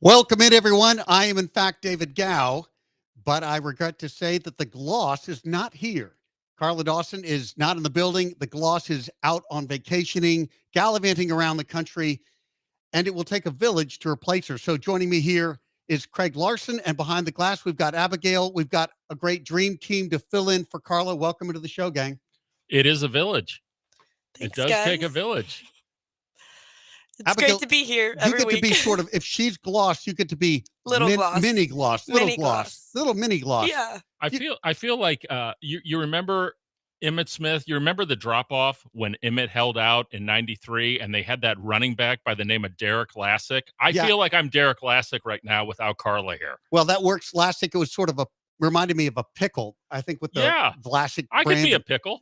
Welcome in, everyone. I am, in fact, David Gow, but I regret to say that the gloss is not here. Carla Dawson is not in the building. The gloss is out on vacationing, gallivanting around the country, and it will take a village to replace her. So joining me here is Craig Larson, and behind the glass, we've got Abigail. We've got a great dream team to fill in for Carla. Welcome into the show, gang. It is a village. It Thanks, does take a guys. village. It's great Abigail, to be here you every get to week. be sort of, if she's gloss, you get to be Little mini gloss. gloss, Mini gloss. little mini gloss. Yeah. I feel like you remember Emmett Smith. You remember the drop off when Emmett held out in '93, and they had that running back by the name of Derek Lassick. I Yeah. feel like I'm Derek Lassick right now without Carla here. Well, that works. Lastic, it was sort of reminded me of a pickle, I think, with the Yeah, Vlasic I could brand. be a pickle.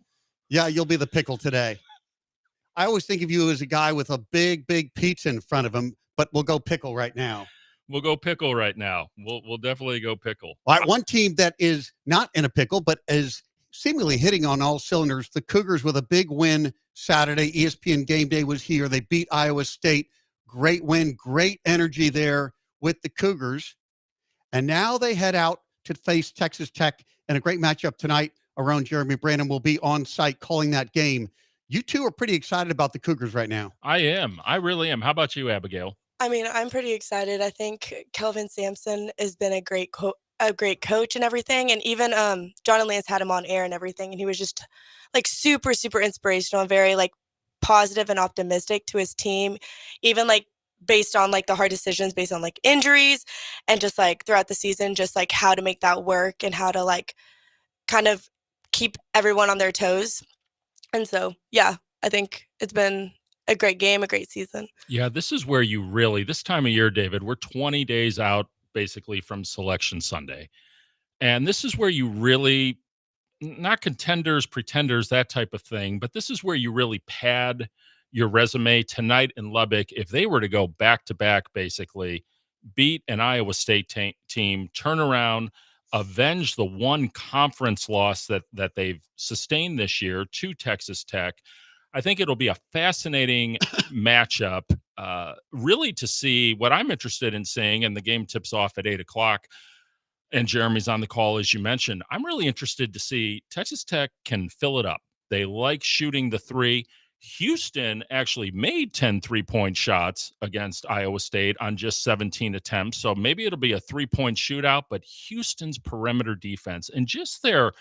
Yeah, you'll be the pickle today. I always think of you as a guy with a big pizza in front of him, but we'll go pickle right now. We'll go pickle right now. We'll definitely go pickle. All right, one team that is not in a pickle, but is seemingly hitting on all cylinders, the Cougars with a big win Saturday. ESPN Game Day was here. They beat Iowa State. Great win, great energy there with the Cougars. And now they head out to face Texas Tech in a great matchup tonight. Around Jeremy Brandon will be on site calling that game. You two are pretty excited about the Cougars right now. I am. I really am. How about you, Abigail? I mean, I'm pretty excited. I think Kelvin Sampson has been a great coach and everything. And even John and Lance had him on air and everything, and he was just like super inspirational and very like positive and optimistic to his team, even like based on like the hard decisions based on like injuries and just like throughout the season, just like how to make that work and how to like kind of keep everyone on their toes. And so, yeah, I think it's been a great game, a great season. Yeah, this is where you really, this time of year, David, we're 20 days out basically from Selection Sunday. And this is where you really, not contenders, pretenders, that type of thing, but this is where you really pad your resume tonight in Lubbock. If they were to go back to back, basically, beat an Iowa State team, turn around, avenge the one conference loss that they've sustained this year to Texas Tech. I think it'll be a fascinating matchup, really, to see what I'm interested in seeing. And the game tips off at 8 o'clock. And Jeremy's on the call, as you mentioned. I'm really interested to see Texas Tech can fill it up. They like shooting the three. Houston actually made 10 3-point shots against Iowa State on just 17 attempts. So maybe it'll be a 3-point shootout, but Houston's perimeter defense and just the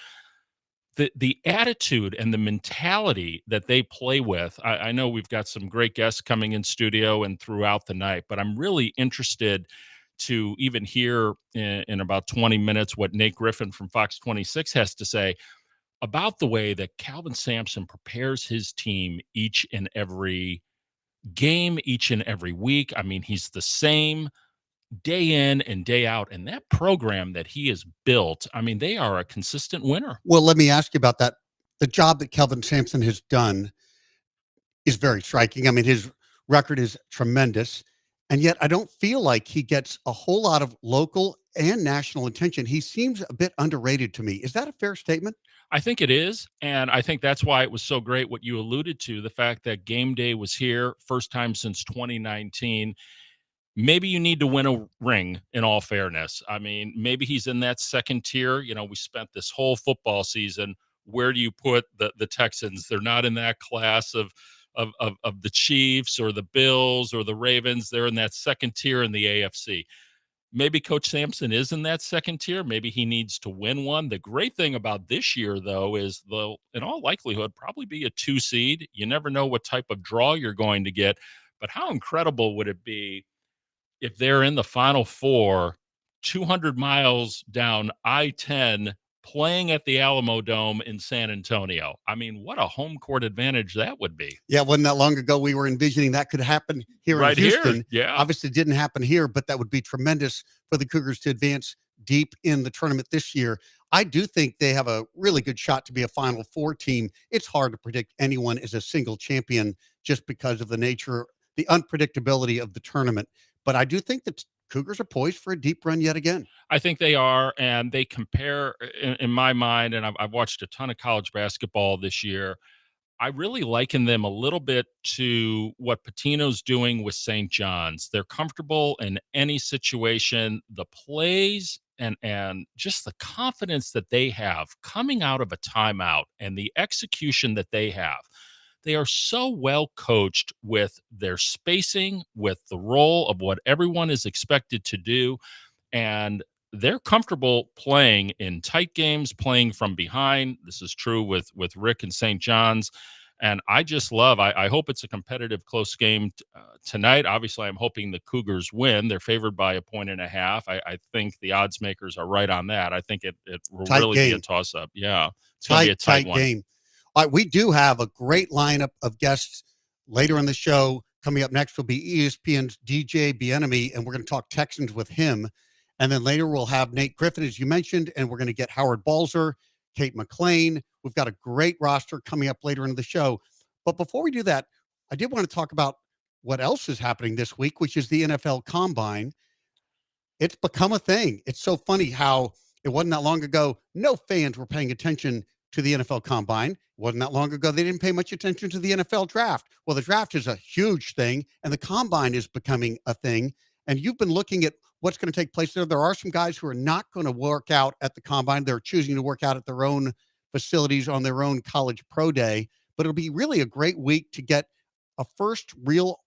attitude and the mentality that they play with. I know we've got some great guests coming in studio and throughout the night, but I'm really interested to even hear in about 20 minutes what Nate Griffin from Fox 26 has to say about the way that Calvin Sampson prepares his team each and every game, each and every week. I mean, he's the same day in and day out. And that program that he has built, I mean, they are a consistent winner. Well, let me ask you about that. The job that Kelvin Sampson has done is very striking. I mean, his record is tremendous. And yet I don't feel like he gets a whole lot of local and national attention. He seems a bit underrated to me. Is that a fair statement? I think it is. And I think that's why it was so great what you alluded to, the fact that game day was here, first time since 2019. Maybe you need to win a ring, in all fairness. I mean, maybe he's in that second tier. You know, we spent this whole football season. Where do you put the Texans? They're not in that class of the Chiefs or the Bills or the Ravens. They're in that second tier in the AFC. Maybe Coach Sampson is in that second tier. Maybe he needs to win one. The great thing about this year, though, is they'll, in all likelihood, probably be a 2 seed. You never know what type of draw you're going to get. But how incredible would it be if they're in the Final Four, 200 miles down I-10, playing at the Alamo Dome in San Antonio? I mean, what a home court advantage that would be. Yeah, wasn't that long ago we were envisioning that could happen here Right in Houston. here, yeah. Obviously, it didn't happen here, but that would be tremendous for the Cougars to advance deep in the tournament this year. I do think they have a really good shot to be a Final Four team. It's hard to predict anyone as a single champion just because of the nature, the unpredictability of the tournament. But I do think that Cougars are poised for a deep run yet again. I think they are, and they compare, in my mind, and I've watched a ton of college basketball this year. I really liken them a little bit to what Patino's doing with St. John's. They're comfortable in any situation. The plays and just the confidence that they have coming out of a timeout and the execution that they have. They are so well coached with their spacing, with the role of what everyone is expected to do, and they're comfortable playing in tight games, playing from behind. This is true with Rick and St. John's, and I just love. I hope it's a competitive, close game tonight. Obviously, I'm hoping the Cougars win. They're favored by 1.5 points. I think the odds makers are right on that. I think it will Tight really be a game. toss up. Yeah, it's going to be a tight one. Game. All right, we do have a great lineup of guests later in the show. Coming up next will be ESPN's DJ Bieniemy, and we're going to talk Texans with him. And then later we'll have Nate Griffin, as you mentioned, and we're going to get Howard Balzer, Kate McLean. We've got a great roster coming up later in the show. But before we do that, I did want to talk about what else is happening this week, which is the NFL Combine. It's become a thing. It's so funny how it wasn't that long ago, no fans were paying attention to the NFL Combine. It wasn't that long ago, they didn't pay much attention to the NFL Draft. Well, the draft is a huge thing, and the Combine is becoming a thing. And you've been looking at what's going to take place there. There are some guys who are not going to work out at the Combine. They're choosing to work out at their own facilities on their own college pro day. But it'll be really a great week to get a first real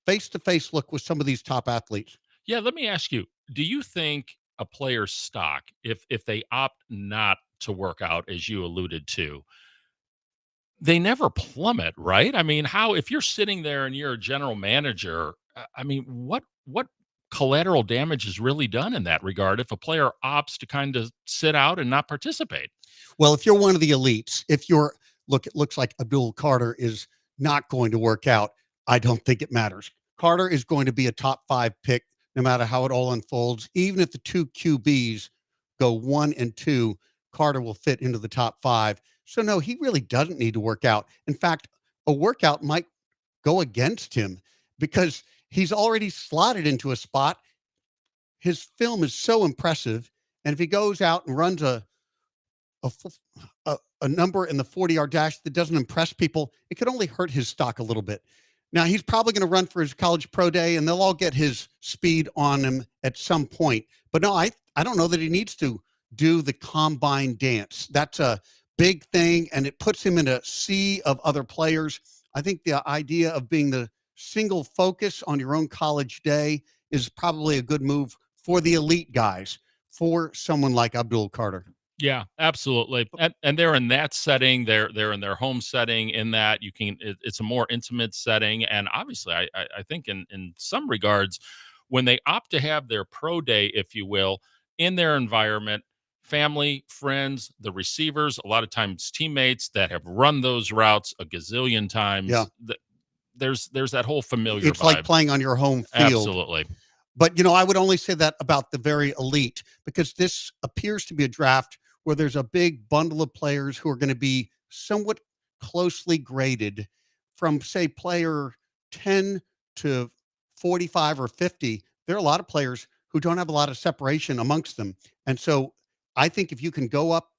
face-to-face look with some of these top athletes. Yeah, let me ask you, do you think a player's stock, if they opt not to work out, as you alluded to, they never plummet, right? I mean, how if you're sitting there and you're a general manager, I mean, what collateral damage is really done in that regard if a player opts to kind of sit out and not participate? Well, if you're one of the elites, if you're it looks like Abdul Carter is not going to work out, I don't think it matters. Carter is going to be a top 5 pick no matter how it all unfolds. Even if the two QBs go 1 and 2, Carter will fit into the top 5. So no, he really doesn't need to work out. In fact, a workout might go against him because he's already slotted into a spot. His film is so impressive, and if he goes out and runs a number in the 40-yard dash that doesn't impress people, it could only hurt his stock a little bit. Now, he's probably going to run for his college pro day, and they'll all get his speed on him at some point. But no, I don't know that he needs to do the combine dance. That's a big thing, and it puts him in a sea of other players. I think the idea of being the single focus on your own college day is probably a good move for the elite guys, for someone like Abdul Carter. Yeah, absolutely. And they're in that setting. They're in their home setting. In that you can, it's a more intimate setting. And obviously, I think in some regards, when they opt to have their pro day, if you will, in their environment, family, friends, the receivers, a lot of times teammates that have run those routes a gazillion times. Yeah. There's that whole familiar It's vibe. like playing on your home field. Absolutely. But, I would only say that about the very elite, because this appears to be a draft where there's a big bundle of players who are going to be somewhat closely graded from, say, player 10 to 45 or 50. There are a lot of players who don't have a lot of separation amongst them. And so I think if you can go up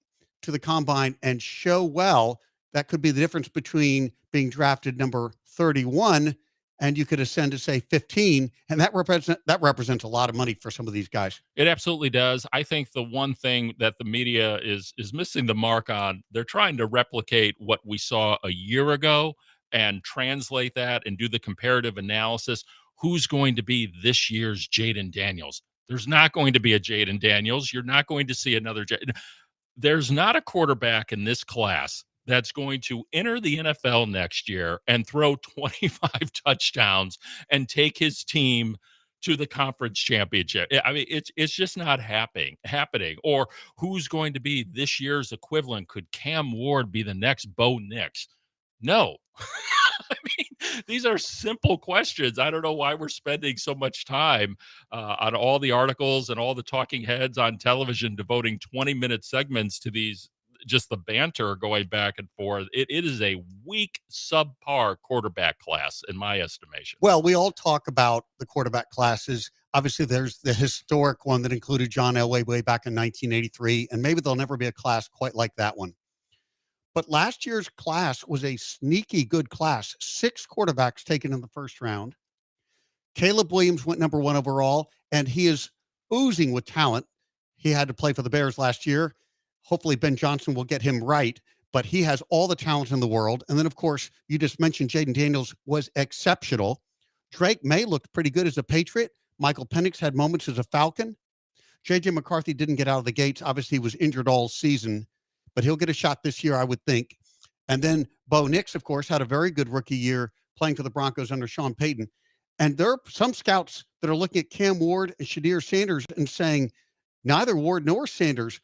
to the combine and show well, that could be the difference between being drafted number 31 and you could ascend to, say, 15, and that represents a lot of money for some of these guys. It absolutely does. I think the one thing that the media is missing the mark on, they're trying to replicate what we saw a year ago and translate that and do the comparative analysis. Who's going to be this year's Jaden Daniels? There's not going to be a Jaden Daniels. You're not going to see another Jaden. There's not a quarterback in this class that's going to enter the NFL next year and throw 25 touchdowns and take his team to the conference championship. I mean, it's just not happening. Or who's going to be this year's equivalent? Could Cam Ward be the next Bo Nix? No. I mean, these are simple questions. I don't know why we're spending so much time on all the articles and all the talking heads on television devoting 20-minute segments to these, just the banter going back and forth. It is a weak, subpar quarterback class, in my estimation. Well, we all talk about the quarterback classes. Obviously, there's the historic one that included John Elway way back in 1983, and maybe there'll never be a class quite like that one. But last year's class was a sneaky good class. 6 quarterbacks taken in the first round. Caleb Williams went number 1 overall, and he is oozing with talent. He had to play for the Bears last year. Hopefully, Ben Johnson will get him right, but he has all the talent in the world. And then, of course, you just mentioned Jaden Daniels was exceptional. Drake May looked pretty good as a Patriot. Michael Penix had moments as a Falcon. JJ McCarthy didn't get out of the gates. Obviously, he was injured all season, but he'll get a shot this year, I would think. And then Bo Nix, of course, had a very good rookie year playing for the Broncos under Sean Payton. And there are some scouts that are looking at Cam Ward and Shadir Sanders and saying neither Ward nor Sanders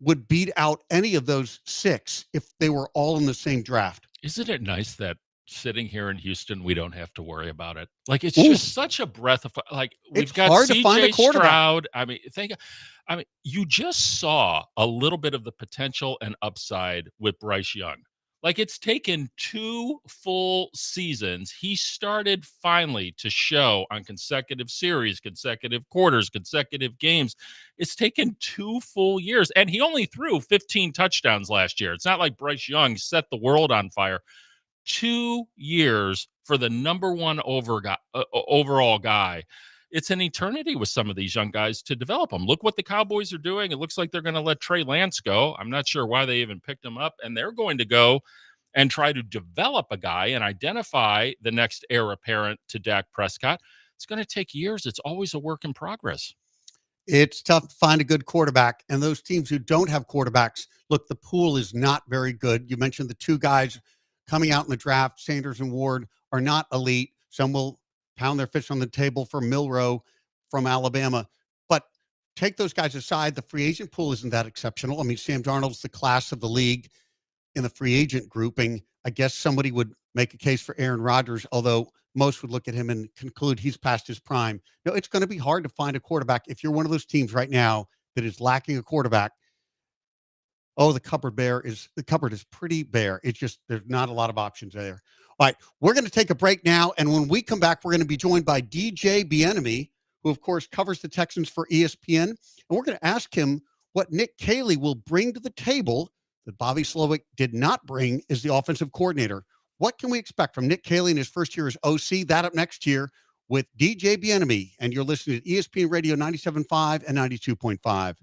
would beat out any of those 6 if they were all in the same draft. Isn't it nice that sitting here in Houston, we don't have to worry about it? Like, it's Ooh, just such a breath of like, we've it's got hard to find a CJ quarterback. Stroud. I mean, you just saw a little bit of the potential and upside with Bryce Young. Like, it's taken 2 full seasons. He started finally to show on consecutive series, consecutive quarters, consecutive games. It's taken 2 full years, and he only threw 15 touchdowns last year. It's not like Bryce Young set the world on fire. 2 years for the number 1 overall guy. It's an eternity with some of these young guys to develop them. Look what the Cowboys are doing. It looks like they're going to let Trey Lance go. I'm not sure why they even picked him up, and they're going to go and try to develop a guy and identify the next heir apparent to Dak Prescott. It's going to take years. It's always a work in progress. It's tough to find a good quarterback. And those teams who don't have quarterbacks, look, the pool is not very good. You mentioned the 2 guys coming out in the draft, Sanders and Ward, are not elite. Some will pound their fist on the table for Milrow from Alabama. But take those guys aside, the free agent pool isn't that exceptional. I mean, Sam Darnold's the class of the league in the free agent grouping. I guess somebody would make a case for Aaron Rodgers, although most would look at him and conclude he's past his prime. No, it's going to be hard to find a quarterback. If you're one of those teams right now that is lacking a quarterback, oh, the cupboard is pretty bare. It's just there's not a lot of options there. All right, we're going to take a break now, and when we come back, we're going to be joined by DJ Bieniemy, who of course covers the Texans for ESPN, and we're going to ask him what Nick Caley will bring to the table that Bobby Slowick did not bring as the offensive coordinator. What can we expect from Nick Caley in his first year as OC? That up next year with DJ Bieniemy, and you're listening to ESPN Radio 97.5 and 92.5.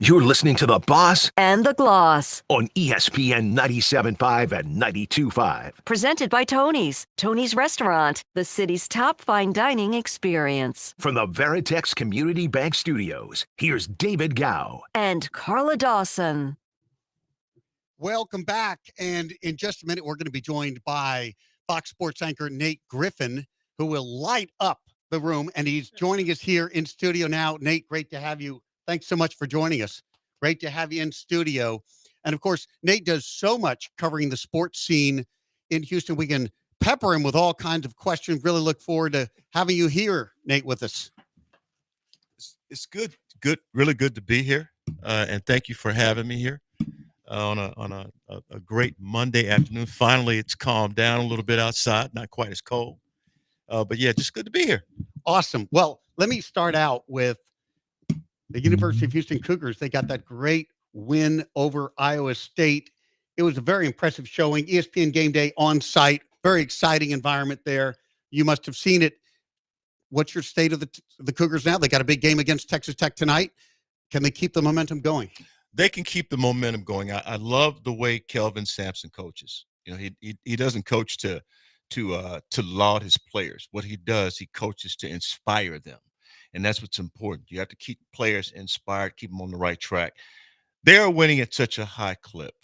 You're listening to The Boss and The Gloss. on ESPN 97.5 and 92.5. Presented by Tony's. Tony's Restaurant, the city's top fine dining experience. From the Veritex Community Bank Studios, here's David Gow. And Carla Dawson. Welcome back. And in just a minute, we're going to be joined by Fox Sports anchor Nate Griffin, who will light up the room. And he's joining us here in studio now. Nate, great to have you. Thanks so much for joining us. Great to have you in studio. And of course, Nate does so much covering the sports scene in Houston. We can pepper him with all kinds of questions. Really look forward to having you here, Nate, with us. It's good, really good to be here. And thank you for having me here on a great Monday afternoon. Finally, it's calmed down a little bit outside, not quite as cold. But yeah, just good to be here. Awesome. Well, let me start out with the University of Houston Cougars. They got that great win over Iowa State. It was a very impressive showing. ESPN Game Day on site. Very exciting environment there. You must have seen it. What's your state of the Cougars now? They got a big game against Texas Tech tonight. Can they keep the momentum going? They can keep the momentum going. I love the way Kelvin Sampson coaches. You know, he doesn't coach to laud his players. What he does, he coaches to inspire them. And that's what's important. You have to keep players inspired, keep them on the right track. They are winning at such a high clip.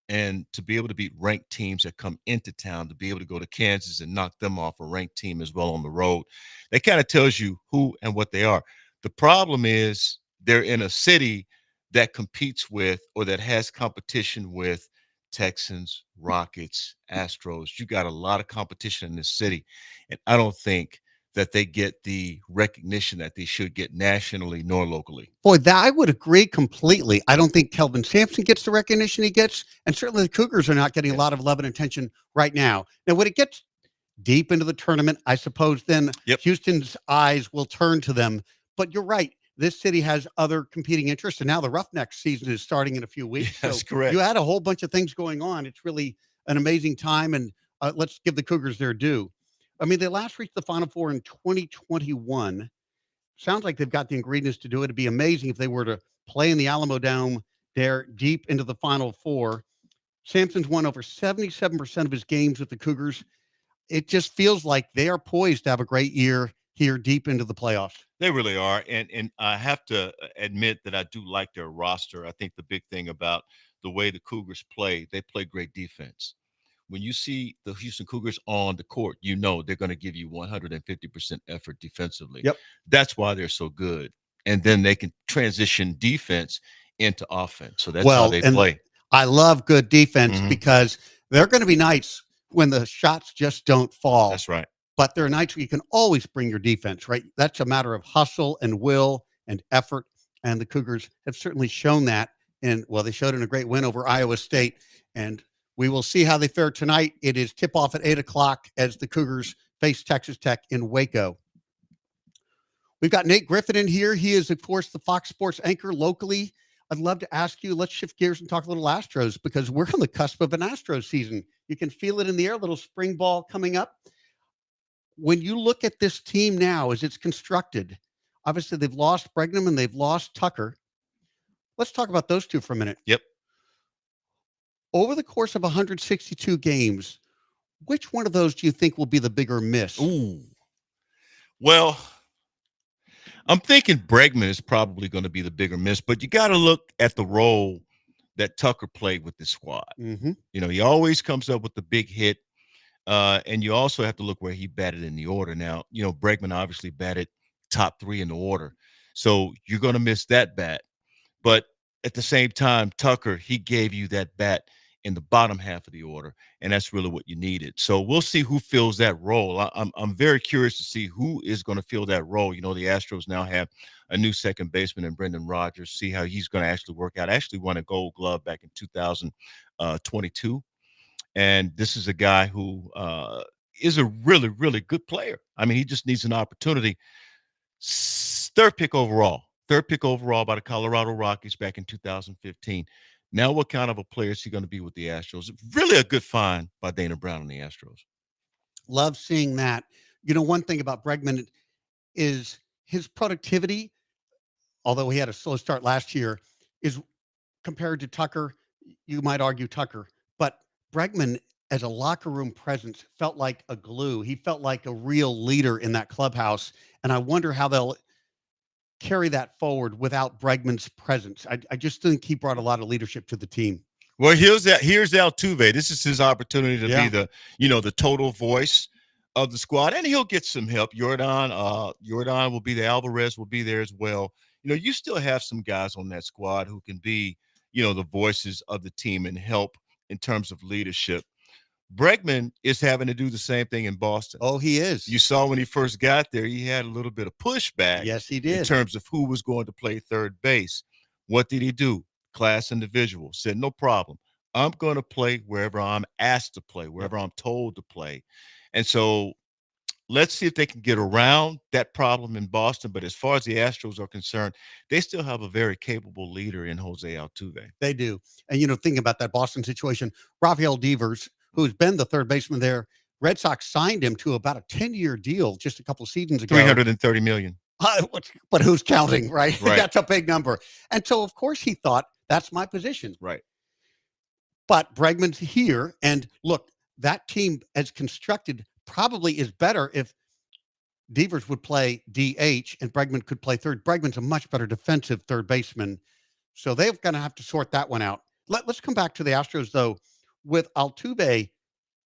And to be able to beat ranked teams that come into town, to be able to go to Kansas and knock them off a ranked team as well on the road, that kind of tells you who and what they are. The problem is they're in a city that competes with or that has competition with Texans, Rockets, Astros. You got a lot of competition in this city. And I don't think that they get the recognition that they should get nationally nor locally. Boy, I would agree completely. I don't think Kelvin Sampson gets the recognition he gets, and certainly the Cougars are not getting a lot of love and attention right now. Now, when it gets deep into the tournament, I suppose then Houston's eyes will turn to them. But you're right. This city has other competing interests, and now the Roughnecks season is starting in a few weeks. That's so correct. You had a whole bunch of things going on. It's really an amazing time, and let's give the Cougars their due. I mean, they last reached the Final Four in 2021. Sounds like they've got the ingredients to do it. It'd be amazing if they were to play in the Alamo Dome there deep into the Final Four. Sampson's won over 77% of his games with the Cougars. It just feels like they are poised to have a great year here deep into the playoffs. They really are. And I have to admit that I do like their roster. I think the big thing about the way the Cougars play, they play great defense. When you see the Houston Cougars on the court, you know they're going to give you 150% effort defensively. Yep. That's why they're so good. And then they can transition defense into offense. So that's how they play. I love good defense because there are going to be nights when the shots just don't fall. That's right. But there are nights where you can always bring your defense, right? That's a matter of hustle and will and effort. And the Cougars have certainly shown that. And, well, they showed in a great win over Iowa State. And we will see how they fare tonight. It is tip-off at 8 o'clock as the Cougars face Texas Tech in Waco. We've got Nate Griffin in here. He is, of course, the Fox Sports anchor locally. I'd love to ask you, let's shift gears and talk a little Astros because we're on the cusp of an Astros season. You can feel it in the air, a little spring ball coming up. When you look at this team now as it's constructed, obviously they've lost Bregman and they've lost Tucker. Let's talk about those two for a minute. Yep. Over the course of 162 games, which one of those do you think will be the bigger miss? Ooh. Well, I'm thinking Bregman is probably going to be the bigger miss, but you got to look at the role that Tucker played with the squad. Mm-hmm. You know, he always comes up with the big hit, and you also have to look where he batted in the order. Now, you know, Bregman obviously batted top 3 in the order, so you're going to miss that bat. But at the same time, Tucker, he gave you that bat in the bottom half of the order, and that's really what you needed. So we'll see who fills that role. I'm very curious to see who is going to fill that role. You know, the Astros now have a new second baseman in Brendan Rodgers. See how he's going to actually work out. Actually won a Gold Glove back in 2022, and this is a guy who is a really, really good player. I mean, he just needs an opportunity. Third pick overall by the Colorado Rockies back in 2015. Now, what kind of a player is he going to be with the Astros? Really a good find by Dana Brown and the Astros. Love seeing that. You know, one thing about Bregman is his productivity, although he had a slow start last year, is compared to Tucker. You might argue Tucker, but Bregman as a locker room presence felt like a glue. He felt like a real leader in that clubhouse. And I wonder how they'll carry that forward without Bregman's presence. I just think he brought a lot of leadership to the team. Well, here's Altuve. This is his opportunity to Yeah. be the total voice of the squad, and he'll get some help. Jordan will be there. Alvarez will be there as well. You still have some guys on that squad who can be, the voices of the team and help in terms of leadership. Bregman is having to do the same thing in Boston. Oh, he is. You saw when he first got there, he had a little bit of pushback. Yes, he In did. terms of who was going to play third base. What did he do? Class individual. Said, no problem. I'm going to play wherever I'm asked to play, wherever I'm told to play. And so let's see if they can get around that problem in Boston. But as far as the Astros are concerned, they still have a very capable leader in Jose Altuve. They do. And, thinking about that Boston situation, Rafael Devers, who's been the third baseman there, Red Sox signed him to about a 10-year deal just a couple seasons ago. $330 million. But who's counting, right? Right. That's a big number. And so, of course, he thought, that's my position. Right. But Bregman's here. And look, that team as constructed probably is better if Devers would play DH and Bregman could play third. Bregman's a much better defensive third baseman. So they're going to have to sort that one out. Let's come back to the Astros, though. With Altuve,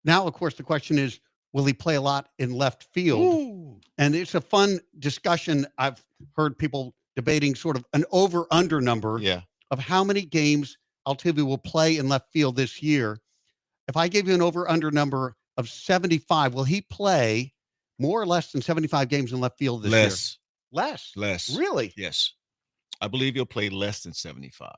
now, of course, the question is, will he play a lot in left field? Ooh. And it's a fun discussion. I've heard people debating sort of an over-under number Yeah. of how many games Altuve will play in left field this year. If I gave you an over-under number of 75, will he play more or less than 75 games in left field this year? Less? Really? Yes. I believe he'll play less than 75.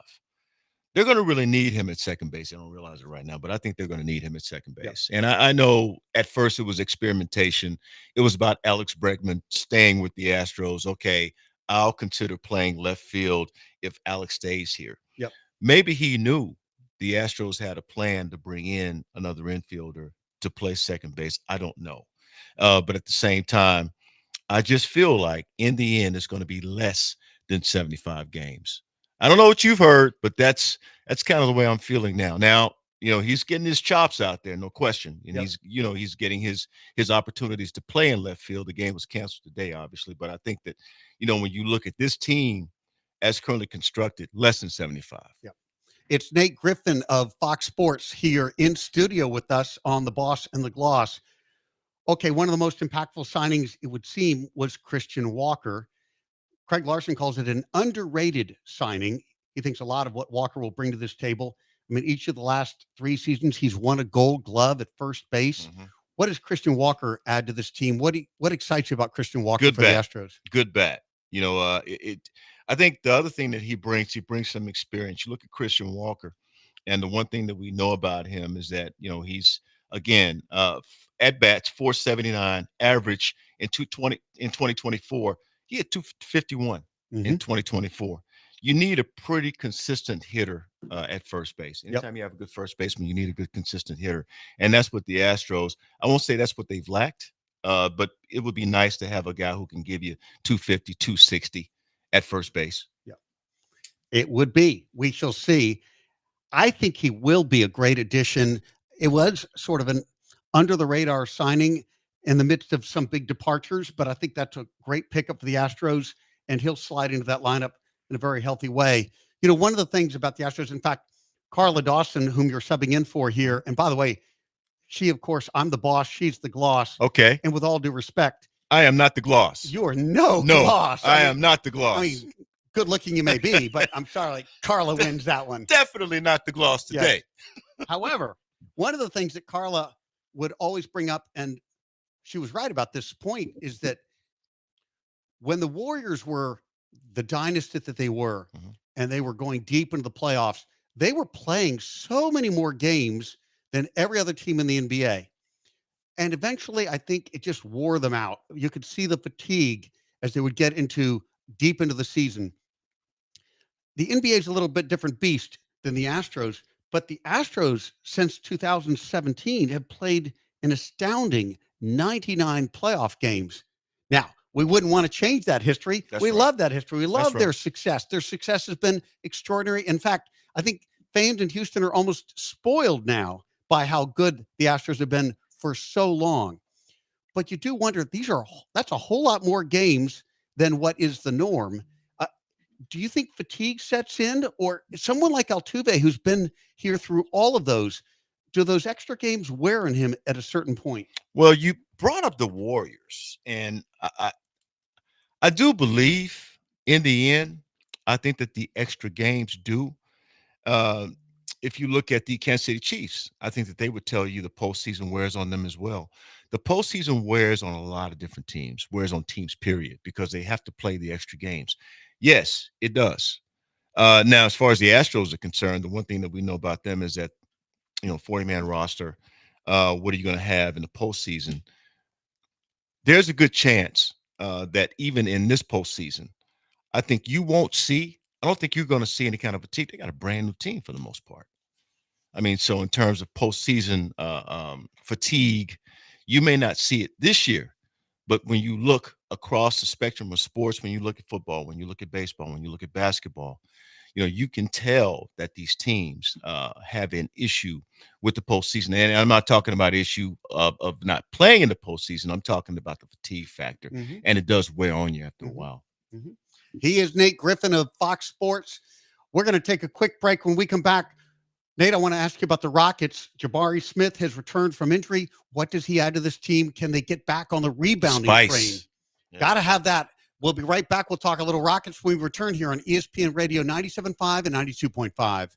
They're going to really need him at second base. They don't realize it right now, but I think they're going to need him at second base. Yep. And I know at first it was experimentation. It was about Alex Bregman staying with the Astros. Okay, I'll consider playing left field if Alex stays here. Yep. Maybe he knew the Astros had a plan to bring in another infielder to play second base. I don't know. But at the same time, I just feel like in the end, it's going to be less than 75 games. I don't know what you've heard, but that's kind of the way I'm feeling now. Now, he's getting his chops out there, no question. And Yep. he's getting his opportunities to play in left field. The game was canceled today, obviously. But I think that, when you look at this team as currently constructed, less than 75. Yep. It's Nate Griffin of Fox Sports here in studio with us on The Boss and the Gloss. Okay, one of the most impactful signings, it would seem, was Christian Walker. Craig Larson calls it an underrated signing. He thinks a lot of what Walker will bring to this table. I mean, each of the last 3 seasons, he's won a Gold Glove at first base. Mhm. What does Christian Walker add to this team? What excites you about Christian Walker Good for bat. the Astros? Good bat. I think the other thing that he brings some experience. You look at Christian Walker, and the one thing that we know about him is that, he's, again, at bats 479 average in 2024. He had 251 in Mhm. 2024. You need a pretty consistent hitter at first base. Yep. Anytime you have a good first baseman, you need a good consistent hitter. And that's what the Astros, I won't say that's what they've lacked, but it would be nice to have a guy who can give you 250, 260 at first base. It would be. We shall see. I think he will be a great addition. It was sort of an under the radar signing in the midst of some big departures, but I think that's a great pickup for the Astros, and he'll slide into that lineup in a very healthy way. One of the things about the Astros, in fact, Carla Dawson, whom you're subbing in for here, and by the way, she, of course, I'm the boss, she's the gloss. Okay. And with all due respect, I am not the gloss. you are no No, gloss. I am not the gloss. I mean, good looking you may be, but I'm sorry, Carla wins that one. Definitely not the gloss Yes. today. However, one of the things that Carla would always bring up, and she was right about this point, is that when the Warriors were the dynasty that they were, Mhm. and they were going deep into the playoffs, they were playing so many more games than every other team in the NBA. And eventually, I think it just wore them out. You could see the fatigue as they would get deep into the season. The NBA is a little bit different beast than the Astros, but the Astros since 2017 have played an astounding 99 playoff games. Now, we wouldn't want to change that history. That's We right. love that history. We love right. their success. Their success has been extraordinary. In fact, I think fans in Houston are almost spoiled now by how good the Astros have been for so long. But you do wonder, that's a whole lot more games than what is the norm. Do you think fatigue sets in, or someone like Altuve, who's been here through all of those, do those extra games wear on him at a certain point? Well, you brought up the Warriors, and I do believe in the end, I think that the extra games do. Uh, if you look at the Kansas City Chiefs, I think that they would tell you the postseason wears on them as well. The postseason wears on a lot of different teams, wears on teams, period, because they have to play the extra games. Yes, it does. Now, as far as the Astros are concerned, the one thing that we know about them is that, 40-man roster. What are you going to have in the postseason? There's a good chance that even in this postseason, I think you won't see. I don't think you're going to see any kind of fatigue. They got a brand new team for the most part. I mean, so in terms of postseason fatigue, you may not see it this year, but when you look across the spectrum of sports, when you look at football, when you look at baseball, when you look at basketball, you can tell that these teams have an issue with the postseason. And I'm not talking about issue of not playing in the postseason. I'm talking about the fatigue factor, and it does wear on you after a while. He is Nate Griffin of Fox Sports. We're going to take a quick break. When we come back, Nate, I want to ask you about the Rockets. Jabari Smith has returned from injury. What does he add to this team? Can they get back on the rebounding train? Yeah. Got to have that. We'll be right back. We'll talk a little Rockets when we return here on ESPN Radio 97.5 and 92.5.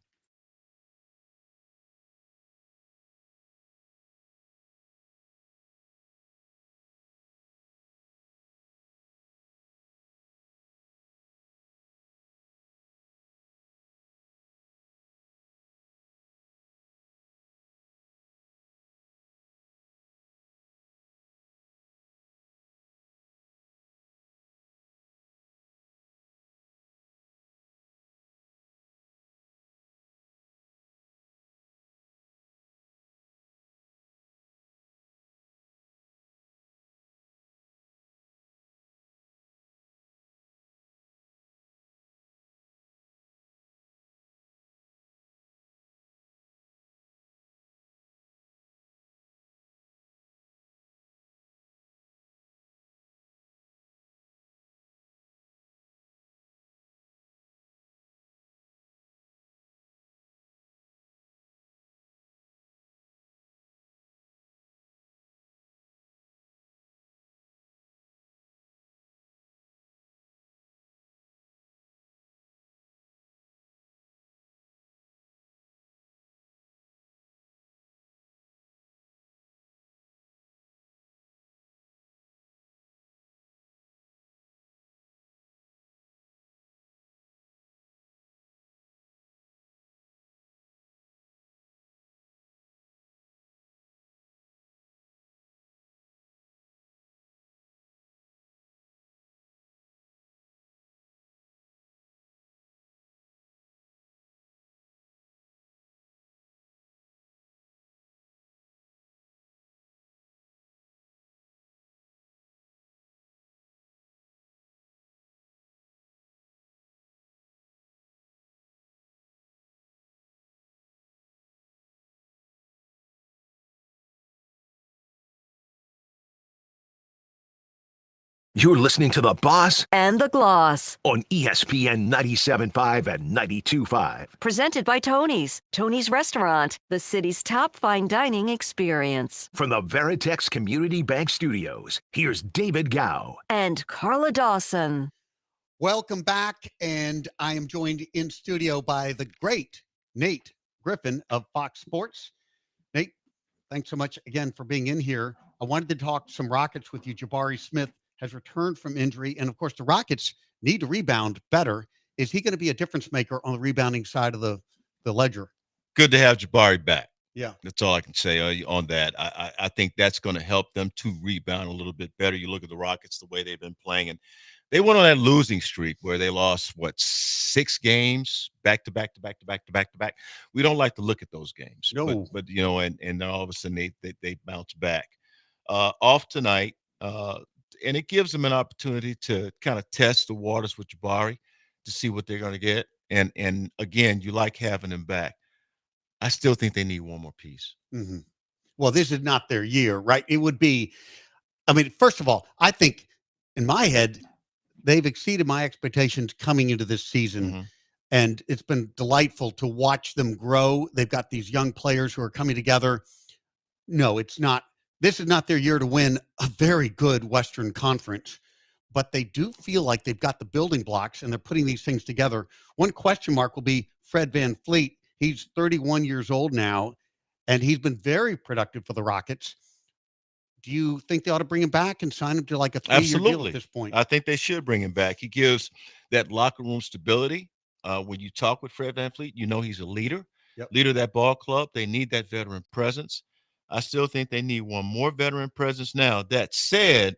You're listening to The Boss And the Gloss. on ESPN 97.5 and 92.5. Presented by Tony's Restaurant, the city's top fine dining experience. From the Veritex Community Bank Studios, here's David Gow. And Carla Dawson. Welcome back. And I am joined in studio by the great Nate Griffin of Fox Sports. Nate, thanks so much again for being in here. I wanted to talk some Rockets with you. Jabari Smith has returned from injury. And of course, the Rockets need to rebound better. Is he going to be a difference maker on the rebounding side of the ledger? Good to have Jabari back. Yeah. That's all I can say on that. I think that's going to help them to rebound a little bit better. You look at the Rockets, the way they've been playing, and they went on that losing streak where they lost, 6 games back to back to back to back to back to back. We don't like to look at those games. No. But and then all of a sudden they bounce back. Off tonight, and it gives them an opportunity to kind of test the waters with Jabari to see what they're going to get. And again, you like having him back. I still think they need one more piece. Mhm. Well, this is not their year, right? It would be, I mean, first of all, I think in my head, they've exceeded my expectations coming into this season. Mhm. And it's been delightful to watch them grow. They've got these young players who are coming together. No, it's not. This is not their year to win a very good Western Conference, but they do feel like they've got the building blocks and they're putting these things together. One question mark will be Fred VanVleet. He's 31 years old now, and he's been very productive for the Rockets. Do you think they ought to bring him back and sign him to like a 3-year deal Absolutely. at this point? I think they should bring him back. He gives that locker room stability. When you talk with Fred VanVleet, you know he's a leader, Yep. leader of that ball club. They need that veteran presence. I still think they need one more veteran presence now. That said,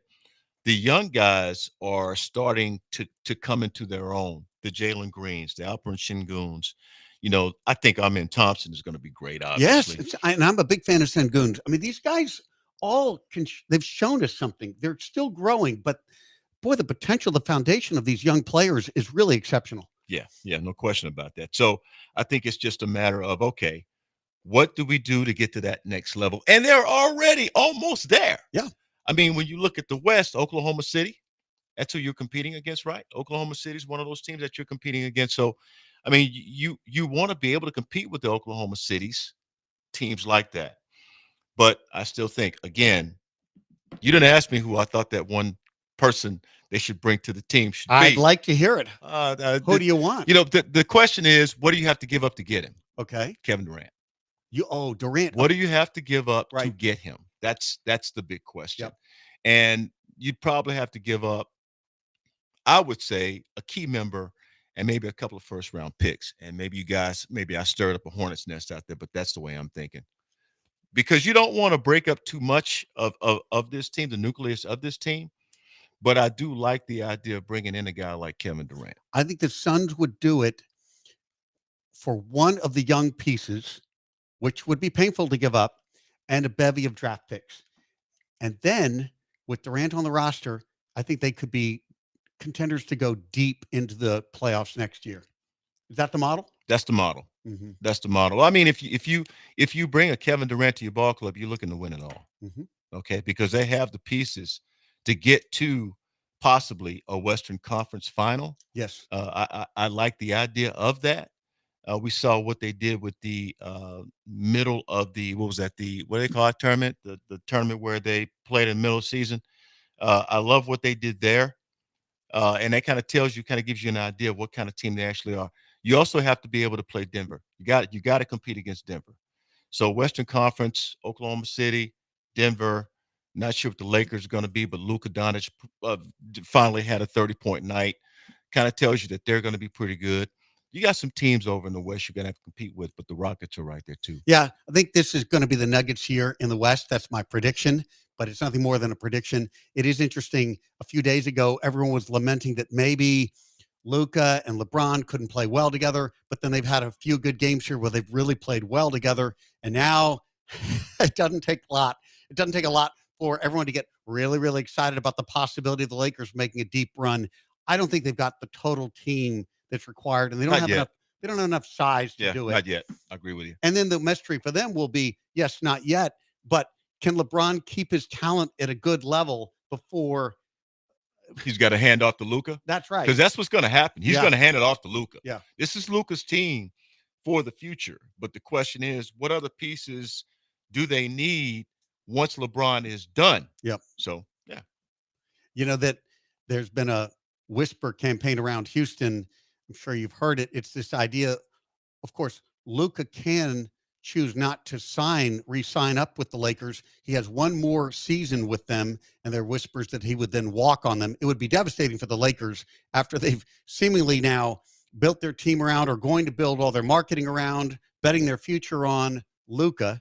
the young guys are starting to come into their own. The Jalen Greens, the Alperen Şengün's. You know, I think Amen Thompson is going to be great, Yes, obviously. and I'm a big fan of Sengun. I mean, these guys all they've shown us something. They're still growing, but boy, the potential, the foundation of these young players is really exceptional. Yeah, no question about that. So I think it's just a matter of, okay, what do we do to get to that next level? And they're already almost there. Yeah. I mean, when you look at the West, Oklahoma City, that's who you're competing against, right? Oklahoma City is one of those teams that you're competing against. So, I mean, you want to be able to compete with the Oklahoma Cities, teams like that. But I still think, again, you didn't ask me who I thought that one person they should bring to the team should be. I'd like to hear it. Who do you want? You know, the question is, what do you have to give up to get him? Okay. Kevin Durant. Durant. What do you have to give up to Right. get him? That's the big question. Yep. And you'd probably have to give up, I would say, a key member and maybe a couple of first round picks. And maybe I stirred up a hornet's nest out there, but that's the way I'm thinking. Because you don't want to break up too much of this team, the nucleus of this team. But I do like the idea of bringing in a guy like Kevin Durant. I think the Suns would do it for one of the young pieces, which would be painful to give up, and a bevy of draft picks. And then with Durant on the roster, I think they could be contenders to go deep into the playoffs next year. Is that the model? That's the model. Mm-hmm. That's the model. I mean, if you bring a Kevin Durant to your ball club, you're looking to win it all. Mm-hmm. Okay, because they have the pieces to get to possibly a Western Conference final. Yes. I like the idea of that. We saw what they did with the middle of the what do they call it, tournament? The tournament where they played in the middle of the season. I love what they did there. And that kind of gives you an idea of what kind of team they actually are. You also have to be able to play Denver. You got to compete against Denver. So Western Conference, Oklahoma City, Denver. Not sure what the Lakers are going to be, but Luka Doncic finally had a 30-point night. Kind of tells you that they're going to be pretty good. You got some teams over in the West you're going to have to compete with, but the Rockets are right there too. Yeah, I think this is going to be the Nuggets here in the West. That's my prediction, but it's nothing more than a prediction. It is interesting. A few days ago, everyone was lamenting that maybe Luka and LeBron couldn't play well together, but then they've had a few good games here where they've really played well together. And now it doesn't take a lot. It doesn't take a lot for everyone to get really, really excited about the possibility of the Lakers making a deep run. I don't think they've got the total team that's required, and they don't Not have yet. enough. They don't have enough size to do it. Not yet. I agree with you. And then the mystery for them will be, yes, not yet, but can LeBron keep his talent at a good level before? He's got to hand off to Luka. That's right. Because that's what's going to happen. He's Yeah. going to hand it off to Luka. Yeah. This is Luka's team for the future. But the question is, what other pieces do they need once LeBron is done? Yep. So, yeah. You know that there's been a whisper campaign around Houston. I'm sure you've heard it. It's this idea, of course, Luka can choose not to re-sign up with the Lakers. He has one more season with them, and there are whispers that he would then walk on them. It would be devastating for the Lakers after they've seemingly now built their team around or going to build all their marketing around, betting their future on Luka.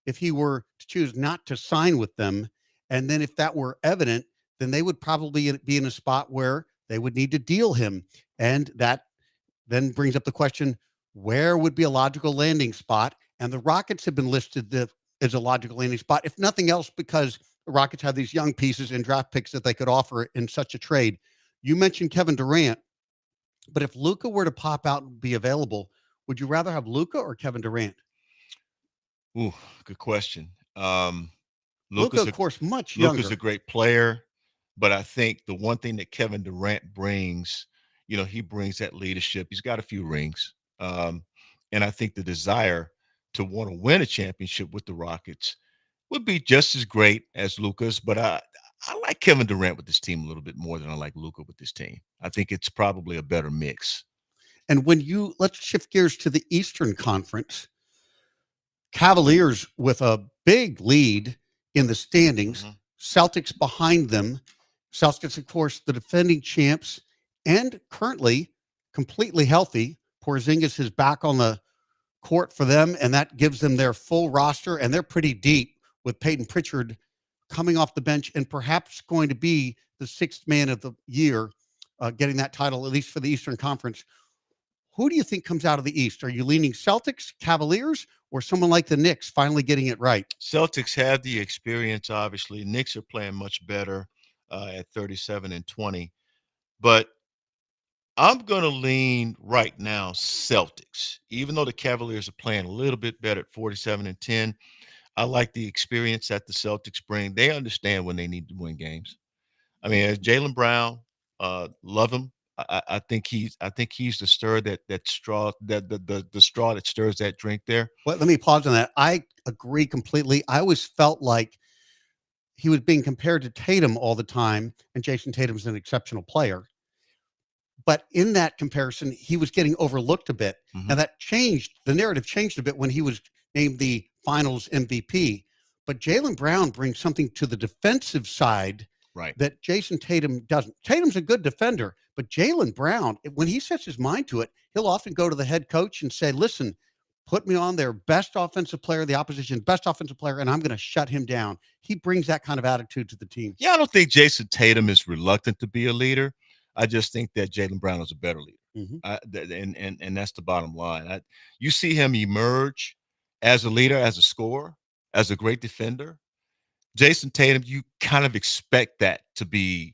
If he were to choose not to sign with them, and then if that were evident, then they would probably be in a spot where they would need to deal him. And that then brings up the question, where would be a logical landing spot? And the Rockets have been listed as a logical landing spot, if nothing else, because the Rockets have these young pieces and draft picks that they could offer in such a trade. You mentioned Kevin Durant, but if Luka were to pop out and be available, would you rather have Luka or Kevin Durant? Ooh, good question. Luka, Luka's of course, much Luka's younger. a great player, but I think the one thing that Kevin Durant brings, he brings that leadership. He's got a few rings. And I think the desire to want to win a championship with the Rockets would be just as great as Luka's, but I like Kevin Durant with this team a little bit more than I like Luka with this team. I think it's probably a better mix. And let's shift gears to the Eastern Conference. Cavaliers with a big lead in the standings, Mhm. Celtics behind them. Celtics, of course, the defending champs and currently completely healthy. Porzingis is back on the court for them, and that gives them their full roster, and they're pretty deep with Peyton Pritchard coming off the bench and perhaps going to be the sixth man of the year, getting that title, at least for the Eastern Conference. Who do you think comes out of the East? Are you leaning Celtics, Cavaliers, or someone like the Knicks finally getting it right? Celtics have the experience, obviously. Knicks are playing much better at 37-20. But I'm going to lean right now Celtics. Even though the Cavaliers are playing a little bit better at 47-10, I like the experience that the Celtics bring. They understand when they need to win games. I mean, Jaylen Brown, love him. I think he's the stir that straw that the straw that stirs that drink there. Well, let me pause on that. I agree completely. I always felt like he was being compared to Tatum all the time, and Jason Tatum's an exceptional player. But in that comparison, he was getting overlooked a bit. Now that changed. The narrative changed a bit when he was named the Finals MVP. But Jaylen Brown brings something to the defensive side Right. that Jason Tatum doesn't. Tatum's a good defender, but Jaylen Brown, when he sets his mind to it, he'll often go to the head coach and say, listen, put me on their best offensive player, the opposition's best offensive player, and I'm going to shut him down. He brings that kind of attitude to the team. Yeah, I don't think Jason Tatum is reluctant to be a leader. I just think that Jaylen Brown is a better leader. And that's the bottom line. You see him emerge as a leader, as a scorer, as a great defender. Jason Tatum, you kind of expect him to be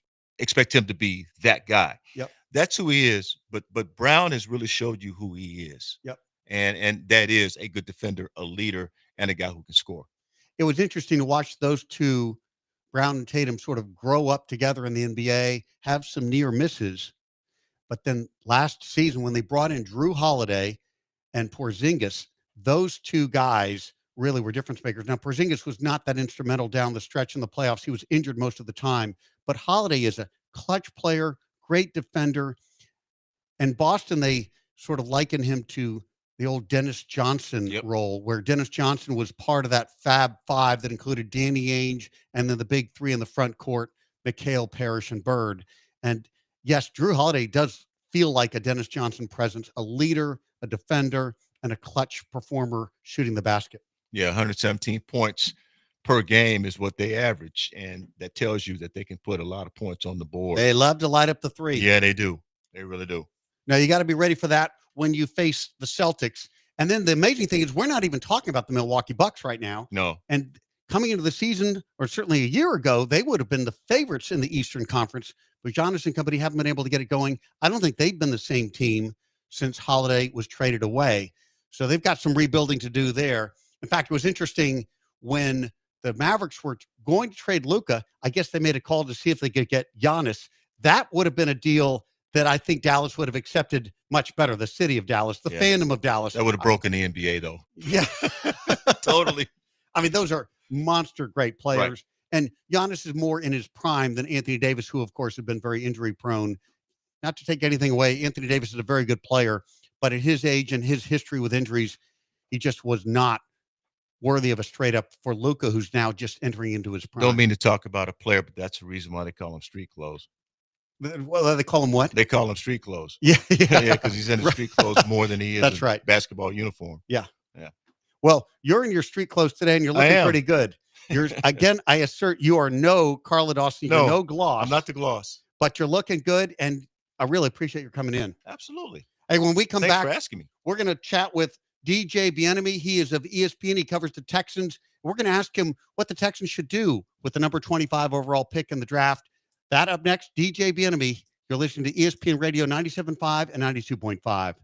that guy. Yep. That's who he is. But Brown has really showed you who he is. Yep. And that is a good defender, a leader, and a guy who can score. It was interesting to watch those two, Brown and Tatum, sort of grow up together in the NBA, have some near misses. But then last season, when they brought in Drew Holiday and Porzingis, those two guys really were difference makers. Now, Porzingis was not that instrumental down the stretch in the playoffs. He was injured most of the time. But Holiday is a clutch player, great defender. And Boston, they sort of liken him to the old Dennis Johnson role, where Dennis Johnson was part of that Fab Five that included Danny Ainge and then the big three in the front court, McHale, Parrish, and Bird. And yes, Drew Holiday does feel like a Dennis Johnson presence, a leader, a defender, and a clutch performer shooting the basket. Yeah, 117 points per game is what they average, and that tells you that they can put a lot of points on the board. They love to light up the three. Yeah, they do. They really do. Now, you got to be ready for that when you face the Celtics. And then the amazing thing is we're not even talking about the Milwaukee Bucks right now. No. And coming into the season, or certainly a year ago, they would have been the favorites in the Eastern Conference. But Giannis and company haven't been able to get it going. I don't think they've been the same team since Holiday was traded away. So they've got some rebuilding to do there. In fact, it was interesting when the Mavericks were going to trade Luka. I guess they made a call to see if they could get Giannis. That would have been a deal that I think Dallas would have accepted much better. The city of Dallas, the fandom of Dallas. That would have broken the NBA, though. Yeah. Totally. I mean, those are monster great players. Right. And Giannis is more in his prime than Anthony Davis, who, of course, have been very injury prone. Not to take anything away, Anthony Davis is a very good player, but at his age and his history with injuries, he just was not worthy of a straight up for Luka, who's now just entering into his prime. Don't mean to talk about a player, but that's the reason why they call him street clothes. Well, they call him what? They call him street clothes. Yeah, Yeah, because he's in his street clothes more than he is That's in right. basketball uniform. Well, you're in your street clothes today, and you're looking am. pretty good. You're again. I assert you are no Carla Dawson. You're No, no Gloss. I'm not the gloss. but you're looking good, and I really appreciate your coming in. Absolutely. Hey, when we come Thanks back, for asking me. we're going to chat with DJ Bieniemy. He is of ESPN. He covers the Texans. We're going to ask him what the Texans should do with the number 25 overall pick in the draft. That up next, DJ Bieniemy. You're listening to ESPN Radio 97.5 and 92.5.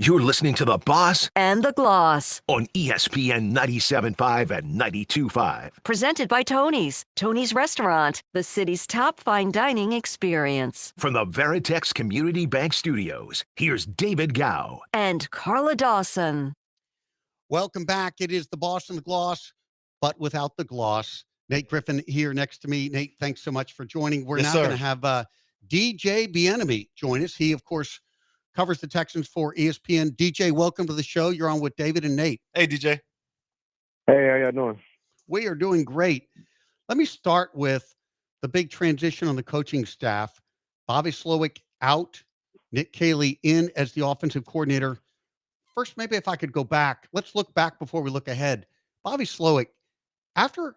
You're listening to The Boss And the Gloss. on ESPN 97.5 and 92.5. Presented by Tony's Restaurant, the city's top fine dining experience. From the Veritex Community Bank Studios, here's David Gow. And Carla Dawson. Welcome back. It is the Boss and the Gloss, but without the gloss. Nate Griffin here next to me. Nate, thanks so much for joining. We're now going to have DJ Bieniemy join us. He, of course, covers the Texans for ESPN. DJ, welcome to the show. You're on with David and Nate. Hey, DJ. Hey, how y'all doing? We are doing great. Let me start with the big transition on the coaching staff. Bobby Slowick out, Nick Caley in as the offensive coordinator. First, maybe if I could go back, let's look back before we look ahead. Bobby Slowick, after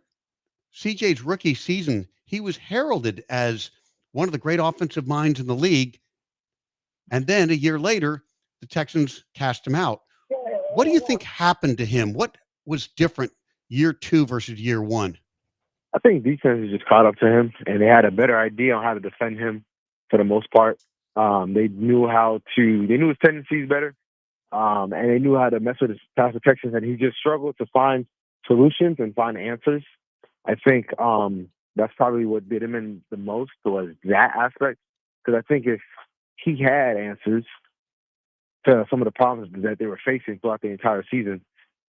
CJ's rookie season, he was heralded as one of the great offensive minds in the league. And then a year later, the Texans cast him out. What do you think happened to him? What was different year two versus year one? I think defense has just caught up to him, and they had a better idea on how to defend him for the most part. They knew his tendencies better, and they knew how to mess with his pass protection, and he just struggled to find solutions and find answers. I think that's probably what did him in the most was that aspect, because I think if he had answers to some of the problems that they were facing throughout the entire season,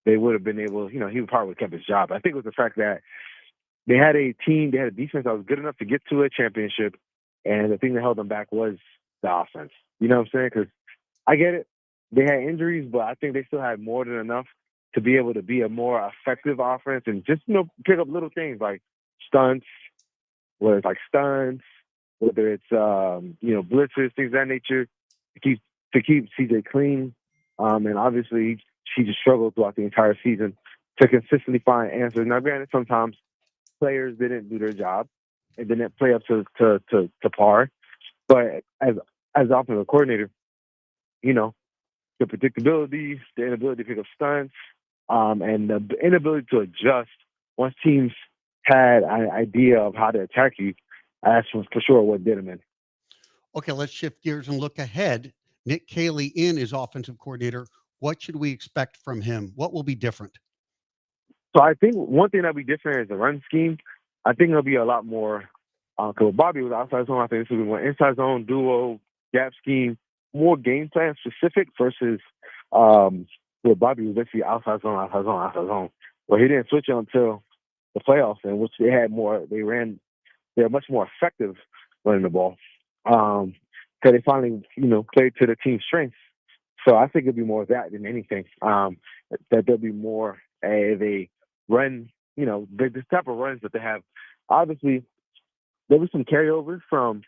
they would have been able, he would probably have kept his job. I think it was the fact that they had a defense that was good enough to get to a championship, and the thing that held them back was the offense. You know what I'm saying? Because I get it. They had injuries, but I think they still had more than enough to be able to be a more effective offense and just, pick up little things like stunts, whether it's like stunts, whether it's, blitzes, things of that nature to keep CJ clean. And obviously, she just struggled throughout the entire season to consistently find answers. Now, granted, sometimes players didn't do their job and didn't play up to par. But as offensive coordinator, the predictability, the inability to pick up stunts, and the inability to adjust once teams had an idea of how to attack you, that's for sure what did them in. Okay, let's shift gears and look ahead. Nick Caley in as offensive coordinator. What should we expect from him? What will be different? So I think one thing that'll be different is the run scheme. I think it'll be a lot more. Because Bobby was outside zone. I think this will be more inside zone, duo, gap scheme, more game plan specific versus where Bobby was basically outside zone, outside zone, outside zone. But he didn't switch it until the playoffs, in which they had more. They're much more effective running the ball. Because they finally, played to the team's strengths. So I think it'll be more of that than anything. That there'll be more they run, this type of runs that they have. Obviously, there was some carryover from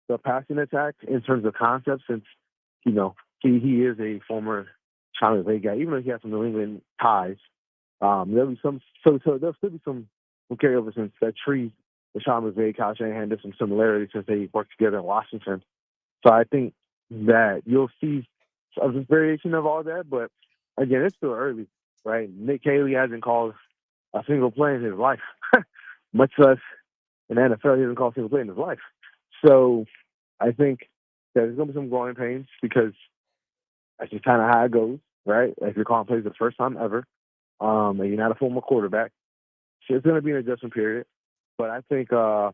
the passing attack in terms of concepts, since he is a former Sean McVay guy, even though he has some New England ties. There'll be some, so there'll still be some carryover since that tree with Sean McVay, Kyle Shanahan, there's some similarities since they worked together in Washington. So I think that you'll see a variation of all that, but again, it's still early, right? Nick Caley hasn't called a single play in his life, much less in the NFL, he hasn't called a single play in his life. So I think that there's going to be some growing pains because that's just kind of how it goes, right? If you're calling plays the first time ever, and you're not a former quarterback, so it's going to be an adjustment period. But I think as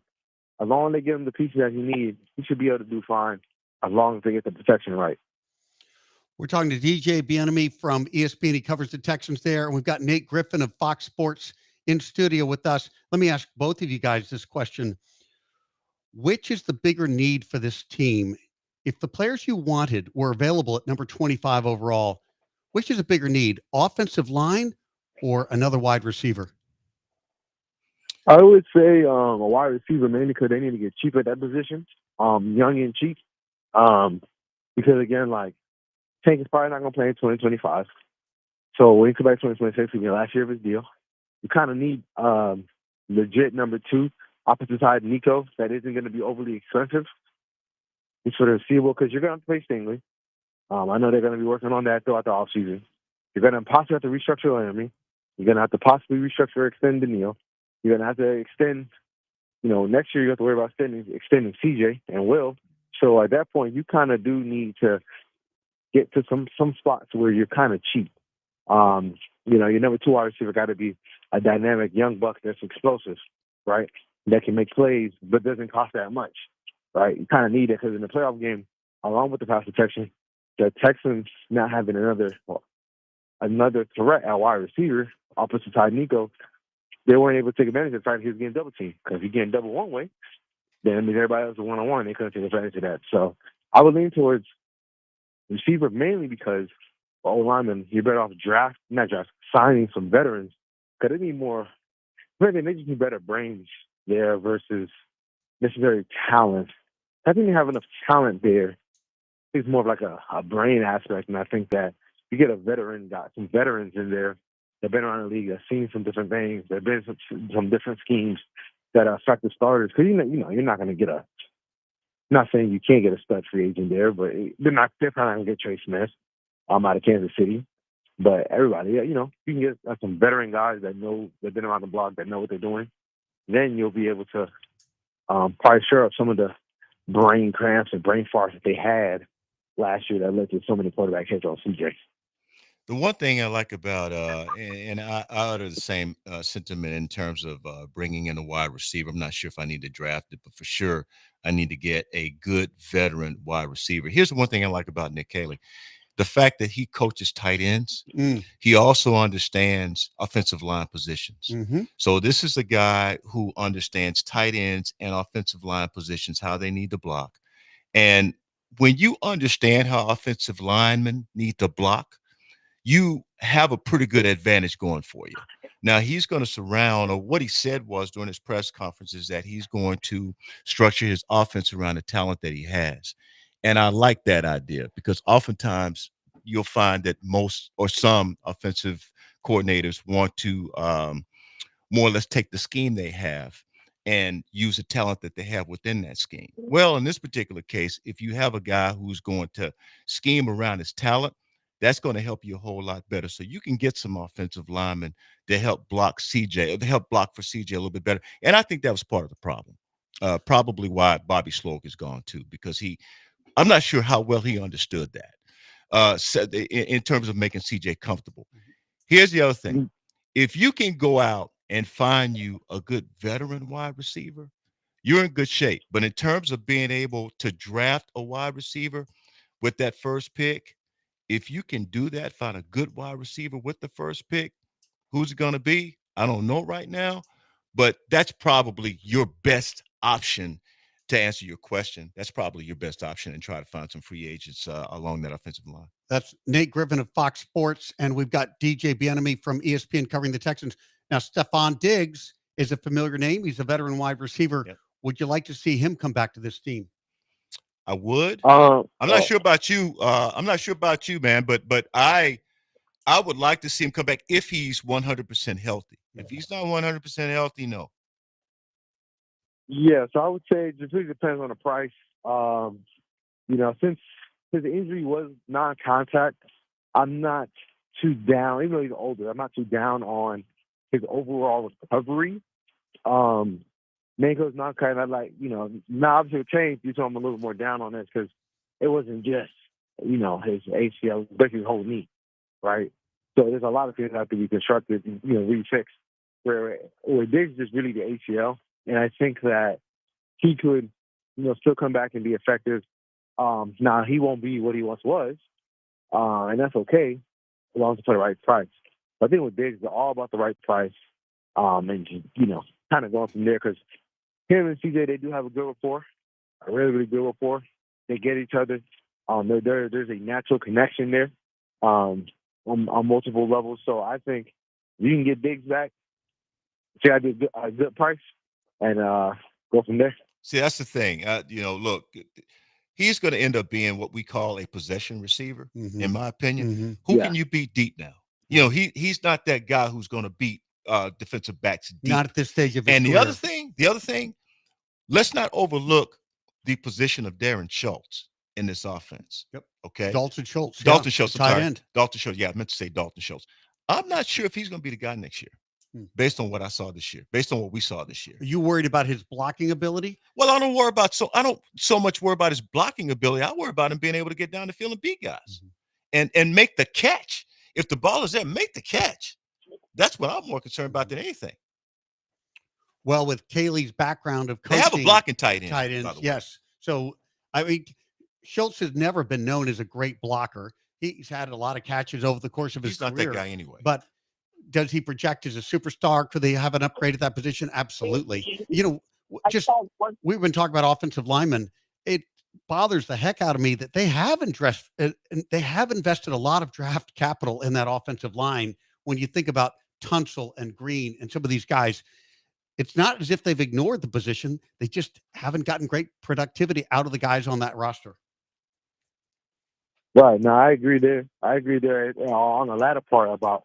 long as they give him the pieces that he needs, he should be able to do fine as long as they get the protection right. We're talking to DJ Bieniemy from ESPN. He covers the Texans there. And we've got Nate Griffin of Fox Sports in studio with us. Let me ask both of you guys this question. Which is the bigger need for this team? If the players you wanted were available at number 25 overall, which is a bigger need, offensive line or another wide receiver? I would say a wide receiver, mainly because they need to get cheap at that position, young and cheap. Because again, like Tank is probably not going to play in 2025. So when he comes back in 2026, it'll be the last year of his deal. You kind of need legit number two, opposite side Nico, that isn't going to be overly expensive. It's sort of foreseeable because you're going to have to pay Stingley. I know they're going to be working on that throughout the offseason. You're going to possibly have to restructure Laramie. You're going to have to possibly restructure or extend Daniil. You're going to have to extend, next year you have to worry about extending CJ and Will. So at that point, you kind of do need to get to some spots where you're kind of cheap. Your number two wide receiver got to be a dynamic young buck that's explosive, right? That can make plays, but doesn't cost that much, right? You kind of need it because in the playoff game, along with the pass protection, the Texans not having another threat at wide receiver, opposite side Nico, they weren't able to take advantage of the fact that he was getting double teamed. Because if you're getting double one way, then everybody else is one-on-one. They couldn't take advantage of that. So I would lean towards receiver mainly because for O-linemen, you're better off signing some veterans. Because they need more, they just need better brains there versus necessary talent. I think they have enough talent there. It's more of like a brain aspect. And I think that you get some veterans in there that have been around the league, that have seen some different things, that have been some different schemes that are effective starters. Because, you're not going to get not saying you can't get a stud free agent there, but they're probably not going to get Trey Smith out of Kansas City. But everybody, you can get some veteran guys that have been around the block, that know what they're doing. Then you'll be able to probably shore up some of the brain cramps and brain farts that they had last year that led to so many quarterback hits on CJ. The one thing I like about, and I utter the same sentiment in terms of bringing in a wide receiver. I'm not sure if I need to draft it, but for sure I need to get a good veteran wide receiver. Here's the one thing I like about Nick Caley. The fact that he coaches tight ends, he also understands offensive line positions. Mm-hmm. So this is a guy who understands tight ends and offensive line positions, how they need to block. And when you understand how offensive linemen need to block, you have a pretty good advantage going for you. Now he's going to surround, or what he said was during his press conference, is that he's going to structure his offense around the talent that he has. And I like that idea because oftentimes you'll find that most or some offensive coordinators want to more or less take the scheme they have and use the talent that they have within that scheme. Well, in this particular case, if you have a guy who's going to scheme around his talent, that's going to help you a whole lot better. So you can get some offensive linemen to help block CJ, or to help block for CJ a little bit better. And I think that was part of the problem. Probably why Bobby Sloak is gone too, because I'm not sure how well he understood that in terms of making CJ comfortable. Here's the other thing. If you can go out and find you a good veteran wide receiver, you're in good shape. But in terms of being able to draft a wide receiver with that first pick, if you can do that, find a good wide receiver with the first pick, who's it going to be? I don't know right now, but that's probably your best option to answer your question. That's probably your best option, and try to find some free agents along that offensive line. That's Nate Griffin of Fox Sports, and we've got DJ Bieniemy from ESPN covering the Texans. Now, Stephon Diggs is a familiar name. He's a veteran wide receiver. Yep. Would you like to see him come back to this team? I would. Um, I'm not sure about you. I'm not sure about you, man, but I would like to see him come back if he's 100% healthy. If he's not 100% healthy, no. Yeah, so I would say it just really depends on the price. Since the injury was non-contact, I'm not too down. Even though he's older, I'm not too down on his overall recovery. Mango's non-contact, now obviously with change, you told him a little more down on this because it wasn't just, his ACL, basically his whole knee, right? So there's a lot of things that have to be constructed and, refixed. Where Diggs is really the ACL. And I think that he could, still come back and be effective. Now, he won't be what he once was, and that's okay as long as it's for the right price. But I think with Diggs, it's all about the right price, and kind of going from there because him and CJ, they do have a good rapport, a really, really good rapport. They get each other. There's a natural connection there on multiple levels. So I think if you can get Diggs back, see, I did a good price, and go from there. See, that's the thing. Look, he's going to end up being what we call a possession receiver, in my opinion. Who can you beat deep now? He's not that guy who's going to beat defensive backs deep. Not at this stage of his And career. the other thing, let's not overlook the position of Darren Schultz in this offense. Yep. Okay. Dalton Schultz. Dalton Schultz, tight end. Dalton Schultz. Yeah, I meant to say Dalton Schultz. I'm not sure if he's going to be the guy next year, based on what I saw this year, based on what we saw this year. Are you worried about his blocking ability? Well, I don't so much worry about his blocking ability. I worry about him being able to get down the field and beat guys and make the catch. If the ball is there, make the catch. That's what I'm more concerned about than anything. Well, with Kaylee's background of coaching, they have a blocking tight end. Tight ends, yes. So, Schultz has never been known as a great blocker. He's had a lot of catches over the course of his career. He's not that guy anyway. But does he project as a superstar? Could they have an upgrade at that position? Absolutely. We've been talking about offensive linemen. It bothers the heck out of me that they have invested a lot of draft capital in that offensive line. When you think about Tunsil and Green and some of these guys, it's not as if they've ignored the position. They just haven't gotten great productivity out of the guys on that roster. Right. No, I agree there. On the latter part about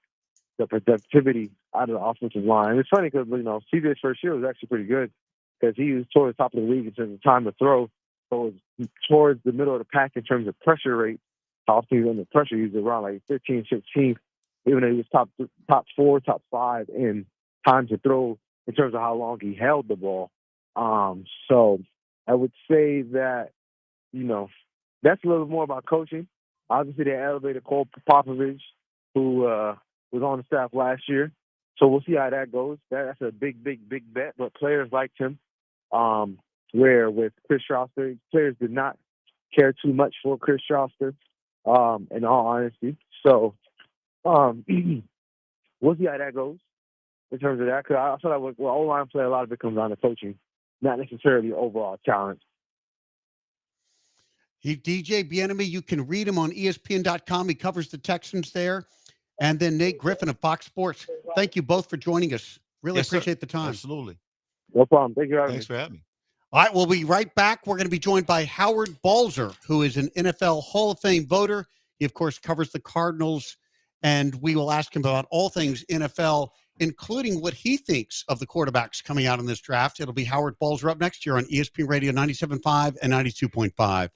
the productivity out of the offensive line. And it's funny because, CJ's first year was actually pretty good because he was toward the top of the league in terms of time to throw. So it was towards the middle of the pack in terms of pressure rate. Often he was under pressure. He was around like 15, 16, even though he was top 4, top 5 in time to throw in terms of how long he held the ball. So I would say that, that's a little more about coaching. Obviously, they elevated Cole Popovich, who was on the staff last year. So we'll see how that goes. That's a big, big, big bet. But players liked him. Where with Chris Schuster, players did not care too much for Chris Schuster, in all honesty. So we'll see how that goes in terms of that. Because I feel like with O-line play, a lot of it comes down to coaching, not necessarily overall talent. DJ Bienemy, you can read him on ESPN.com. He covers the Texans there. And then Nate Griffin of Fox Sports. Thank you both for joining us. Really Yes, sir. appreciate the time. Absolutely. No problem. Thank you for having Thanks me. for having me. All right, we'll be right back. We're going to be joined by Howard Balzer, who is an NFL Hall of Fame voter. He, of course, covers the Cardinals, and we will ask him about all things NFL, including what he thinks of the quarterbacks coming out in this draft. It'll be Howard Balzer up next year on ESPN Radio 97.5 and 92.5.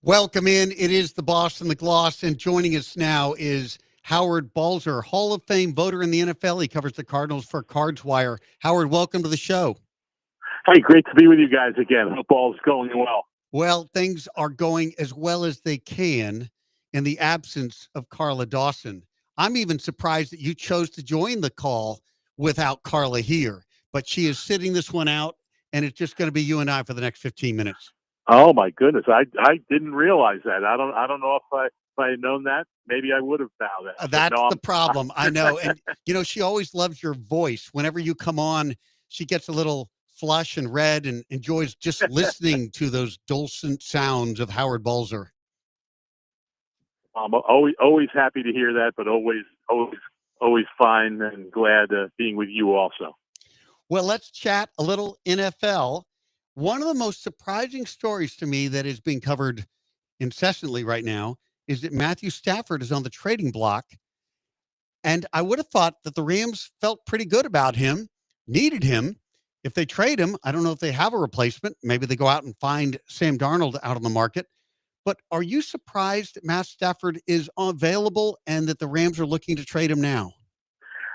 Welcome in. It is the Boss and the Gloss, and joining us now is Howard Balzer, Hall of Fame voter in the NFL. He covers the Cardinals for CardsWire. Howard, welcome to the show. Hey, great to be with you guys again. Hope all's going well. Well, things are going as well as they can in the absence of Carla Dawson. I'm even surprised that you chose to join the call without Carla here, but she is sitting this one out, and it's just going to be you and I for the next 15 minutes. Oh my goodness, I didn't realize that. I don't know if I had known that, maybe I would have now. That That's no, the problem. I know, and she always loves your voice. Whenever you come on, she gets a little flush and red and enjoys just listening to those dulcet sounds of Howard Balzer. I'm always happy to hear that, but always fine and glad being with you also. Well, let's chat a little NFL. One of the most surprising stories to me that is being covered incessantly right now is that Matthew Stafford is on the trading block. And I would have thought that the Rams felt pretty good about him, needed him. If they trade him, I don't know if they have a replacement. Maybe they go out and find Sam Darnold out on the market. But are you surprised that Matt Stafford is available and that the Rams are looking to trade him now?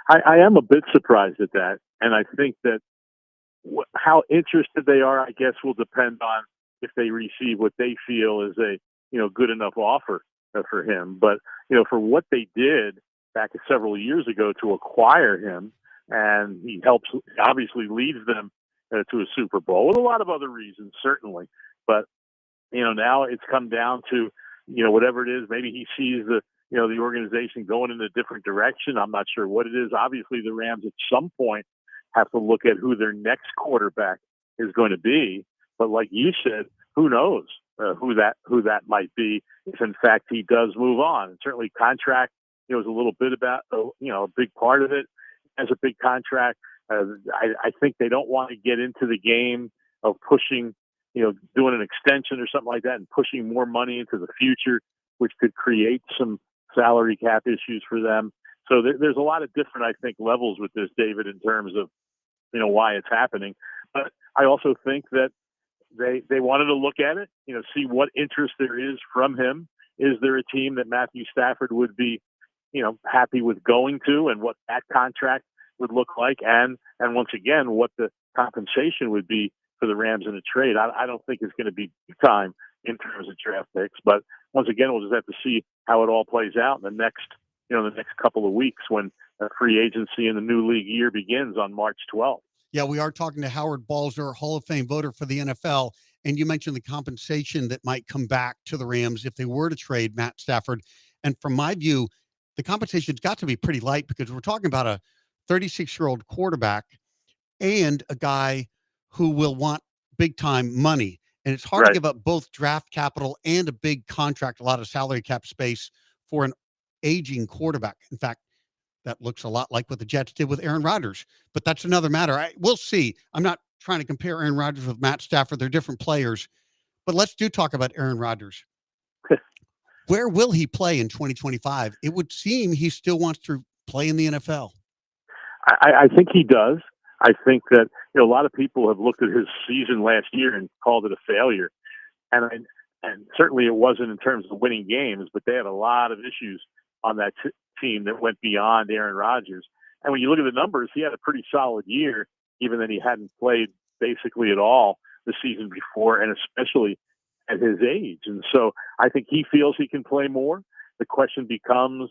I am a bit surprised at that, and I think that how interested they are, I guess, will depend on if they receive what they feel is a good enough offer for him. But for what they did back several years ago to acquire him, and he helps obviously leads them to a Super Bowl with a lot of other reasons, certainly. But now it's come down to whatever it is. Maybe he sees the organization going in a different direction. I'm not sure what it is. Obviously, the Rams at some point have to look at who their next quarterback is going to be. But like you said, who knows who that might be if in fact he does move on. And certainly contract is a little bit about a big part of it. As a big contract, I think they don't want to get into the game of pushing, doing an extension or something like that and pushing more money into the future, which could create some salary cap issues for them. So there's a lot of different, I think, levels with this, David, in terms of why it's happening. But I also think that they wanted to look at it, see what interest there is from him. Is there a team that Matthew Stafford would be, happy with going to, and what that contract would look like, and once again, what the compensation would be for the Rams in a trade. I don't think it's going to be time in terms of draft picks, but once again, we'll just have to see how it all plays out in the next couple of weeks when free agency in the new league year begins on March 12th. Yeah, we are talking to Howard Balzer, Hall of Fame voter for the NFL. And you mentioned the compensation that might come back to the Rams if they were to trade Matt Stafford. And from my view, the compensation's got to be pretty light because we're talking about a 36-year-old quarterback and a guy who will want big-time money. And it's hard to give up both draft capital and a big contract, a lot of salary cap space for an aging quarterback. In fact, that looks a lot like what the Jets did with Aaron Rodgers, but that's another matter. We'll see. I'm not trying to compare Aaron Rodgers with Matt Stafford. They're different players, but let's talk about Aaron Rodgers. Where will he play in 2025? It would seem he still wants to play in the NFL. I think he does. I think that a lot of people have looked at his season last year and called it a failure, and certainly it wasn't in terms of winning games, but they had a lot of issues on that team that went beyond Aaron Rodgers. And when you look at the numbers, he had a pretty solid year, even though he hadn't played basically at all the season before, and especially at his age. And so I think he feels he can play more. The question becomes,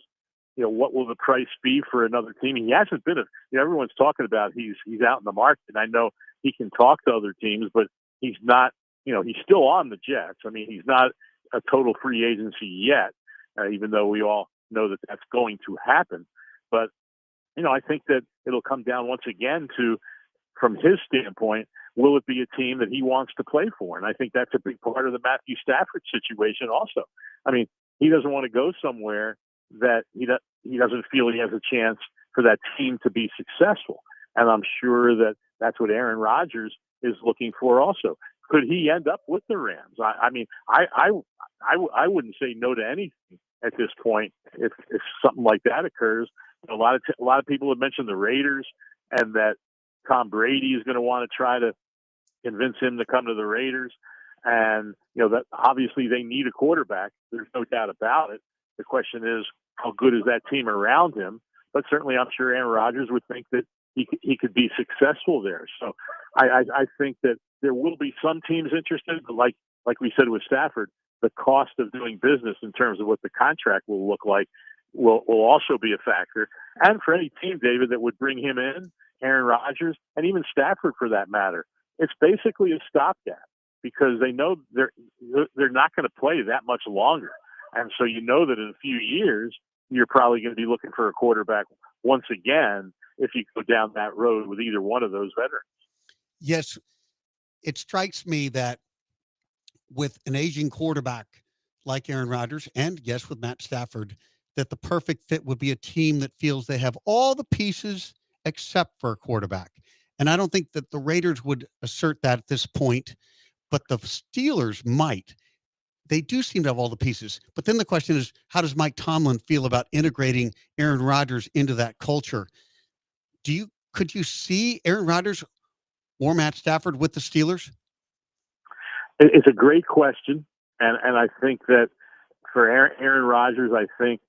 what will the price be for another team? He hasn't been everyone's talking about he's out in the market. And I know he can talk to other teams, but he's not, he's still on the Jets. I mean, he's not a total free agency yet, even though we all know that that's going to happen. But, I think that it'll come down once again to, from his standpoint, will it be a team that he wants to play for? And I think that's a big part of the Matthew Stafford situation also. I mean, he doesn't want to go somewhere that he doesn't feel he has a chance for that team to be successful. And I'm sure that that's what Aaron Rodgers is looking for also. Could he end up with the Rams? I mean, I wouldn't say no to anything at this point if something like that occurs. A lot of people have mentioned the Raiders, and that Tom Brady is going to want to try to convince him to come to the Raiders. And, that obviously they need a quarterback. There's no doubt about it. The question is, how good is that team around him? But certainly I'm sure Aaron Rodgers would think that he could be successful there. So I think that there will be some teams interested, but like we said with Stafford, the cost of doing business in terms of what the contract will look like will also be a factor. And for any team, David, that would bring him in, Aaron Rodgers, and even Stafford for that matter, it's basically a stopgap because they know they're not going to play that much longer. And so that in a few years, you're probably going to be looking for a quarterback once again if you go down that road with either one of those veterans. Yes, it strikes me that with an aging quarterback like Aaron Rodgers and, yes, with Matt Stafford, that the perfect fit would be a team that feels they have all the pieces except for a quarterback. And I don't think that the Raiders would assert that at this point, but the Steelers might. They do seem to have all the pieces. But then the question is, how does Mike Tomlin feel about integrating Aaron Rodgers into that culture? Could you see Aaron Rodgers or Matt Stafford with the Steelers? It's a great question. And I think that for Aaron Rodgers, I think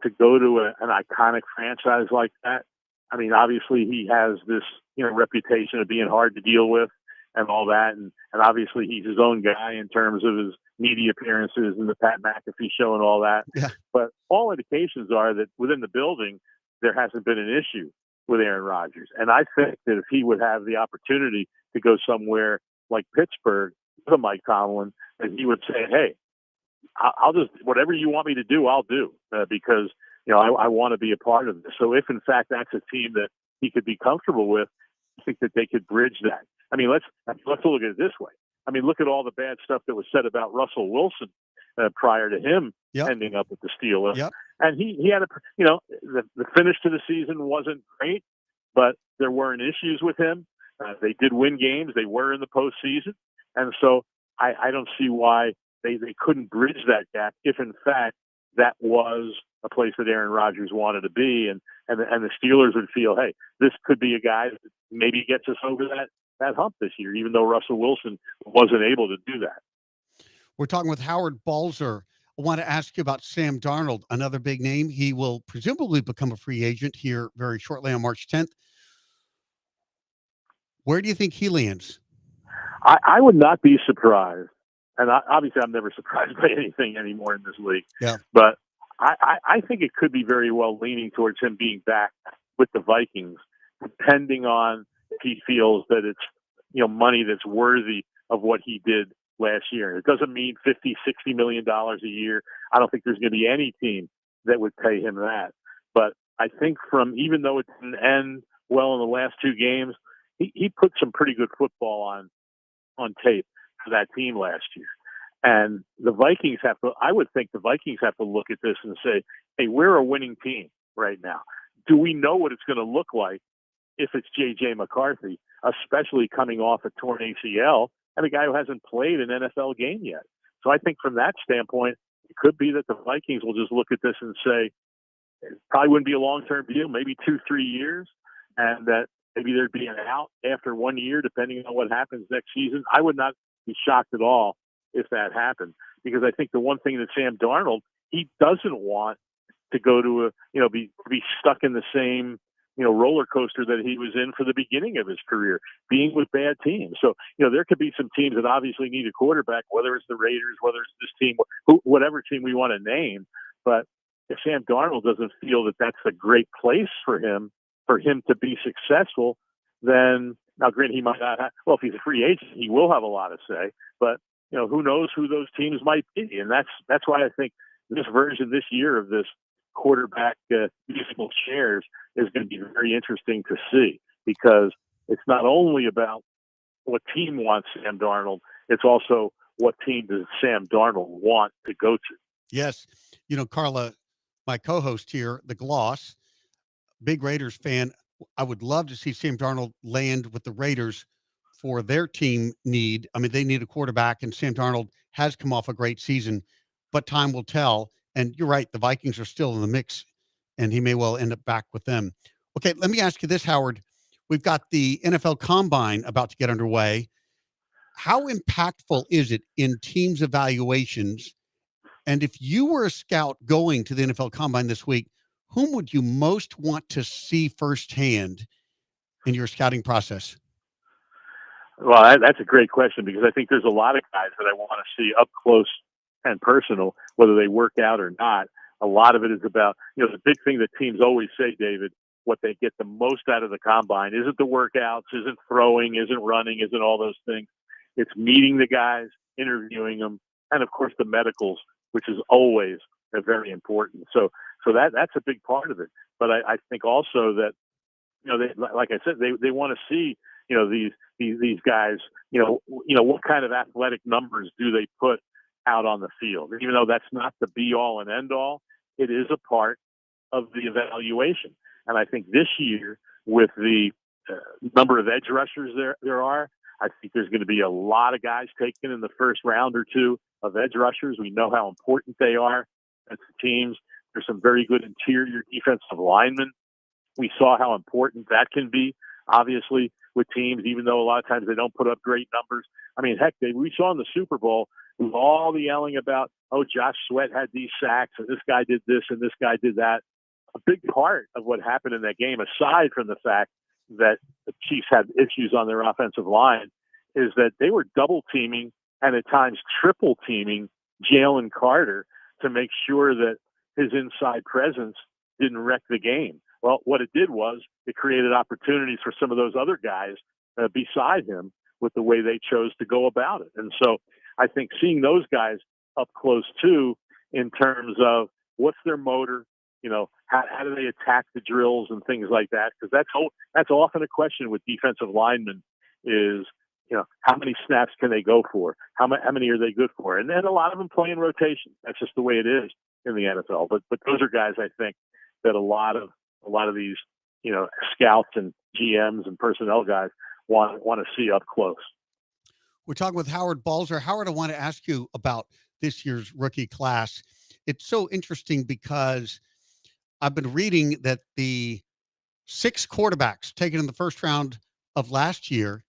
to go to an iconic franchise like that, I mean, obviously he has this, reputation of being hard to deal with and all that. And obviously he's his own guy in terms of his media appearances and the Pat McAfee show and all that. Yeah. But all indications are that within the building, there hasn't been an issue with Aaron Rodgers. And I think that if he would have the opportunity to go somewhere like Pittsburgh with Mike Tomlin, that he would say, hey, I'll just, whatever you want me to do, I'll do, because, I want to be a part of this. So if in fact that's a team that he could be comfortable with, I think that they could bridge that. I mean, let's look at it this way. I mean, look at all the bad stuff that was said about Russell Wilson prior to him ending up with the Steelers. Yep. And he had the finish to the season wasn't great, but there weren't issues with him. They did win games. They were in the postseason. And so I don't see why they couldn't bridge that gap if in fact that was a place that Aaron Rodgers wanted to be, and the Steelers would feel, hey, this could be a guy that maybe gets us over that hump this year, even though Russell Wilson wasn't able to do that. We're talking with Howard Balzer. I want to ask you about Sam Darnold, another big name. He will presumably become a free agent here very shortly on March 10th. Where do you think he lands? I would not be surprised, and obviously I'm never surprised by anything anymore in this league. Yeah. But I think it could be very well leaning towards him being back with the Vikings, depending on if he feels that it's money that's worthy of what he did last year. It doesn't mean $50-60 million a year. I don't think there's going to be any team that would pay him that. But I think even though it didn't end well in the last two games, he put some pretty good football on tape for that team last year. And the Vikings I would think the Vikings have to look at this and say, hey, we're a winning team right now. Do we know what it's going to look like if it's J.J. McCarthy, especially coming off a torn ACL and a guy who hasn't played an NFL game yet? So I think from that standpoint, it could be that the Vikings will just look at this and say, it probably wouldn't be a long-term deal, maybe 2-3 years, and that maybe there'd be an out after 1 year, depending on what happens next season. I would not be shocked at all if that happened, because I think the one thing that Sam Darnold, he doesn't want to go to be stuck in the same, roller coaster that he was in for the beginning of his career, being with bad teams. So, there could be some teams that obviously need a quarterback, whether it's the Raiders, whether it's this team, whatever team we want to name. But if Sam Darnold doesn't feel that that's a great place for him to be successful, then now granted, he might not have, well, if he's a free agent, he will have a lot to say, but who knows who those teams might be. And that's why I think this version this year of this quarterback musical chairs is going to be very interesting to see, because it's not only about what team wants Sam Darnold, it's also what team does Sam Darnold want to go to. Yes. Carla, my co-host here, the Gloss, big Raiders fan. I would love to see Sam Darnold land with the Raiders for their team need. I mean, they need a quarterback, and Sam Darnold has come off a great season, but time will tell. And you're right, the Vikings are still in the mix, and he may well end up back with them. Okay, let me ask you this, Howard. We've got the NFL Combine about to get underway. How impactful is it in teams' evaluations? And if you were a scout going to the NFL Combine this week, whom would you most want to see firsthand in your scouting process? Well, that's a great question, because I think there's a lot of guys that I want to see up close and personal, whether they work out or not. A lot of it is about, the big thing that teams always say, David, what they get the most out of the combine isn't the workouts, isn't throwing, isn't running, isn't all those things. It's meeting the guys, interviewing them, and of course the medicals, which is always very important. So that's a big part of it. But I think also that, they, like I said, they want to see, these guys, what kind of athletic numbers do they put out on the field? Even though that's not the be all and end all, it is a part of the evaluation. And I think this year, with the number of edge rushers there are, I think there's going to be a lot of guys taken in the first round or two of edge rushers. We know how important they are as teams. There's some very good interior defensive linemen. We saw how important that can be, obviously, with teams, even though a lot of times they don't put up great numbers. I mean, heck, we saw in the Super Bowl with all the yelling about, oh, Josh Sweat had these sacks, and this guy did this, and this guy did that. a big part of what happened in that game, aside from the fact that the Chiefs had issues on their offensive line, is that they were double teaming and at times triple teaming Jalen Carter to make sure that his inside presence didn't wreck the game. Well, what it did was it created opportunities for some of those other guys beside him with the way they chose to go about it. And so I think seeing those guys up close too, in terms of what's their motor, how do they attack the drills and things like that? Because that's often a question with defensive linemen is, how many snaps can they go for? How many are they good for? And then a lot of them play in rotation. That's just the way it is in the NFL. But those are guys I think that a lot of these scouts and GMs and personnel guys want to see up close. We're talking with Howard Balzer. Howard, I want to ask you about this year's rookie class. It's so interesting because I've been reading that the 6 quarterbacks taken in the first round of last year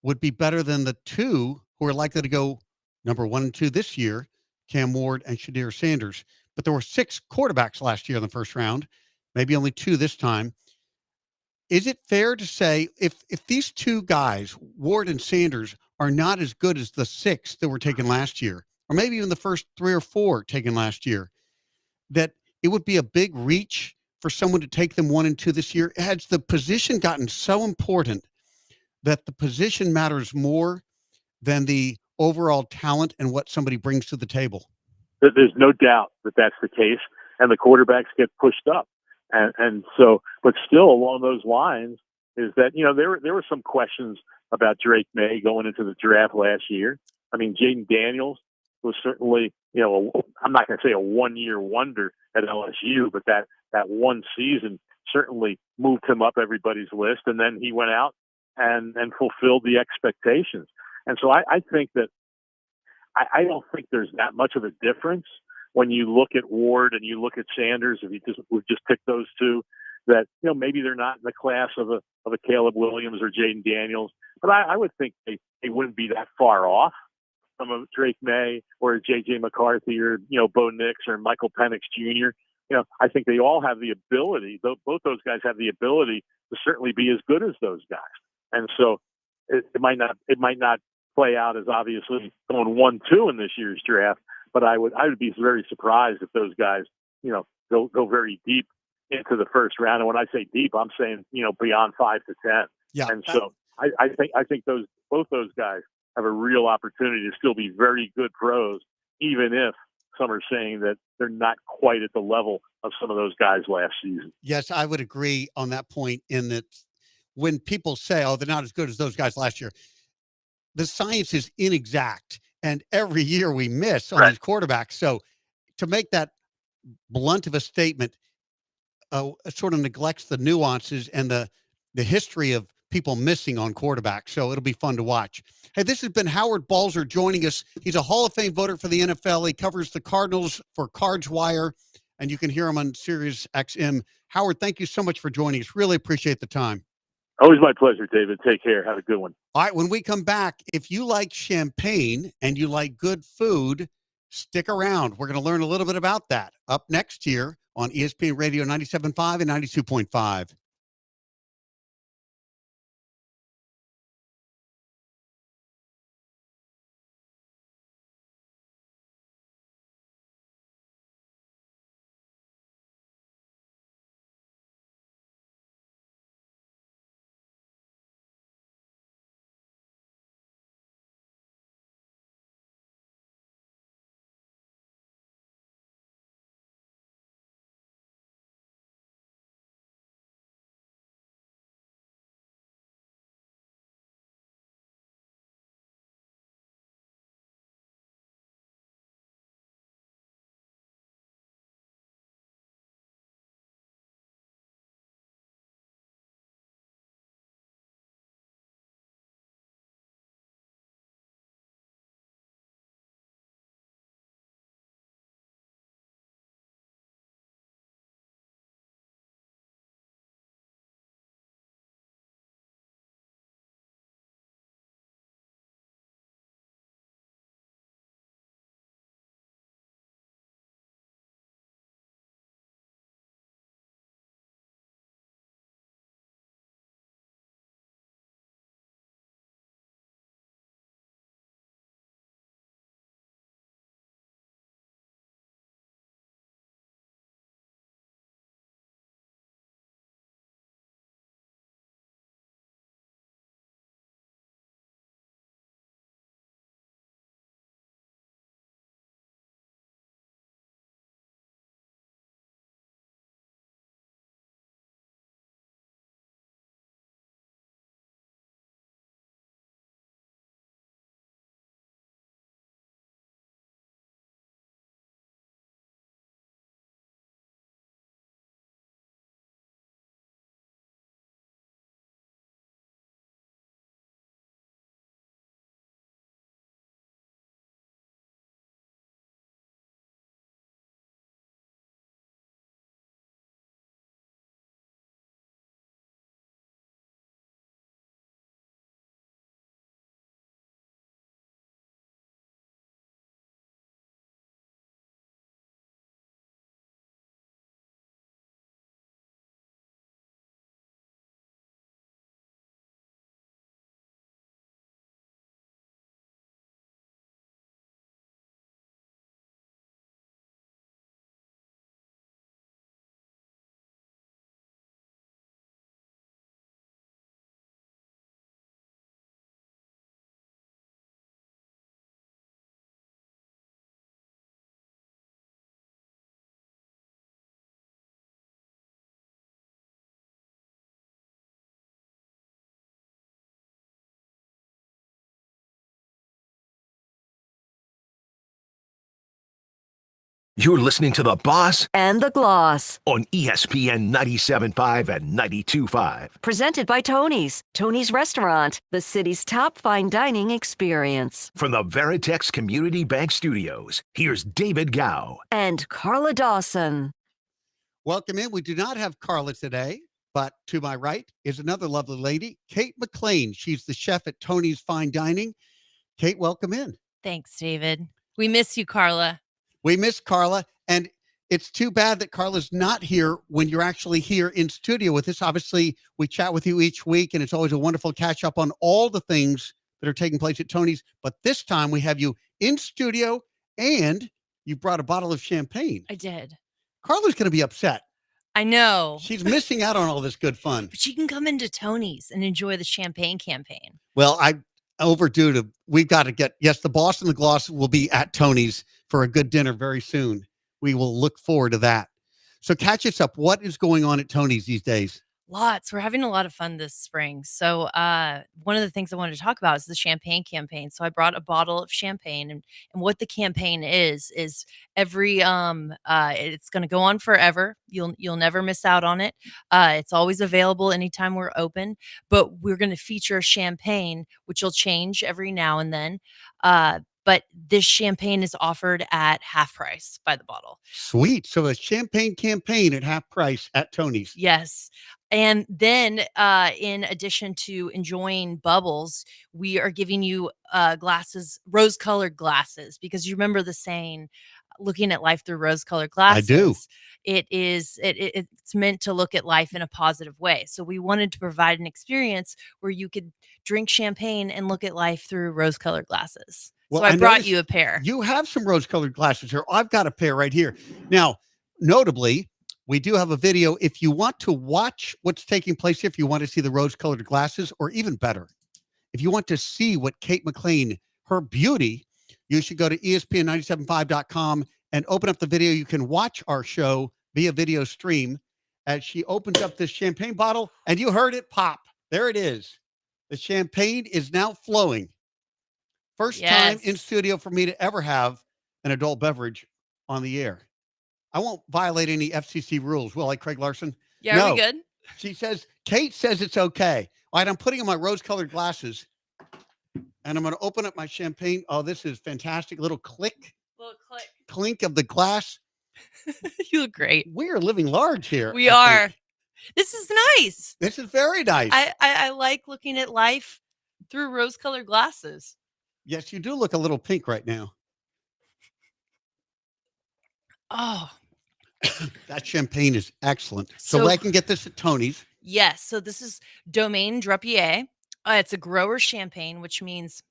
would be better than the 2 who are likely to go number 1 and 2 this year, Cam Ward and Shadir Sanders. But there were 6 quarterbacks last year in the first round, maybe only 2 this time. Is it fair to say if these 2 guys, Ward and Sanders, are not as good as the 6 that were taken last year, or maybe even the first 3 or 4 taken last year, that it would be a big reach for someone to take them 1 and 2 this year? Has the position gotten so important that the position matters more than the overall talent and what somebody brings to the table? There's no doubt that that's the case, and the quarterbacks get pushed up. And so, but still along those lines is that, there were some questions about Drake May going into the draft last year. I mean, Jaden Daniels was certainly, I'm not going to say a one-year wonder at LSU, but that one season certainly moved him up everybody's list. And then he went out and fulfilled the expectations. And so I think that I don't think there's that much of a difference when you look at Ward and you look at Sanders. If we just pick those 2, that maybe they're not in the class of a Caleb Williams or Jaden Daniels, but I would think they wouldn't be that far off from a Drake May or a J.J. McCarthy or Bo Nix or Michael Penix Jr. I think they all have the ability. Both those guys have the ability to certainly be as good as those guys. And so it might not play out as obviously going 1-2 in this year's draft, but I would be very surprised if those guys, go very deep into the first round. And when I say deep, I'm saying, beyond 5 to 10. Yeah. And so I think both those guys have a real opportunity to still be very good pros, even if some are saying that they're not quite at the level of some of those guys last season. Yes, I would agree on that point, in that when people say, oh, they're not as good as those guys last year, the science is inexact. And every year we miss on these quarterbacks. So to make that blunt of a statement sort of neglects the nuances and the history of people missing on quarterbacks. So it'll be fun to watch. Hey, this has been Howard Balzer joining us. He's a Hall of Fame voter for the NFL. He covers the Cardinals for Cards Wire, and you can hear him on Sirius XM. Howard, thank you so much for joining us. Really appreciate the time. Always my pleasure, David. Take care. Have a good one. All right, when we come back, if you like champagne and you like good food, stick around. We're going to learn a little bit about that up next here on ESPN Radio 97.5 and 92.5. You're listening to The Boss and the Gloss. on ESPN 97.5 and 92.5. Presented by Tony's. Tony's Restaurant, the city's top fine dining experience. From the Veritex Community Bank Studios, here's David Gow. And Carla Dawson. Welcome in. We do not have Carla today, but to my right is another lovely lady, Kate McLean. She's the chef at Tony's Fine Dining. Kate, welcome in. Thanks, David. We miss you, Carla. We miss Carla, and it's too bad that Carla's not here when you're actually here in studio with us. Obviously, we chat with you each week, and it's always a wonderful catch up on all the things that are taking place at Tony's. But this time we have you in studio, and you brought a bottle of champagne. I did. Carla's going to be upset. I know. She's missing out on all this good fun. But she can come into Tony's and enjoy the champagne campaign. Well, I'm overdue to, we've got to get, yes, the Boss and the Gloss will be at Tony's for a good dinner very soon. We will look forward to that. So catch us up. What is going on at Tony's these days? Lots. We're having a lot of fun this spring. So one of the things I wanted to talk about is the champagne campaign. So I brought a bottle of champagne, and what the campaign is every it's going to go on forever. You'll never miss out on it. It's always available anytime we're open, but we're going to feature champagne, which will change every now and then. But this champagne is offered at half price by the bottle. Sweet. So a champagne campaign at half price at Tony's. Yes. And then in addition to enjoying bubbles, we are giving you glasses, rose-colored glasses, because you remember the saying, looking at life through rose-colored glasses. I do. It's meant to look at life in a positive way. So we wanted to provide an experience where you could drink champagne and look at life through rose-colored glasses. Well, so I brought noticed you a pair. You have some rose-colored glasses here. I've got a pair right here. Now, notably, we do have a video. If you want to watch what's taking place here, if you want to see the rose-colored glasses, or even better, if you want to see what Kate McLean, her beauty, you should go to ESPN975.com and open up the video. You can watch our show via video stream as she opens up this champagne bottle, and you heard it pop. There it is. The champagne is now flowing. First time in studio for me to ever have an adult beverage on the air. I won't violate any FCC rules, will I, Craig Larson? Yeah, No. are we good? She says, Kate says it's okay. All right, I'm putting on my rose-colored glasses, and I'm going to open up my champagne. Oh, this is fantastic. Little click, Little click. clink of the glass. You look great. We are living large here. We I are. think. This is nice. This is very nice. I like looking at life through rose-colored glasses. Yes, you do look a little pink right now. Oh, That champagne is excellent. So So- I can get this at Tony's. yes. So this is Domaine Drapier. It's a grower champagne, which means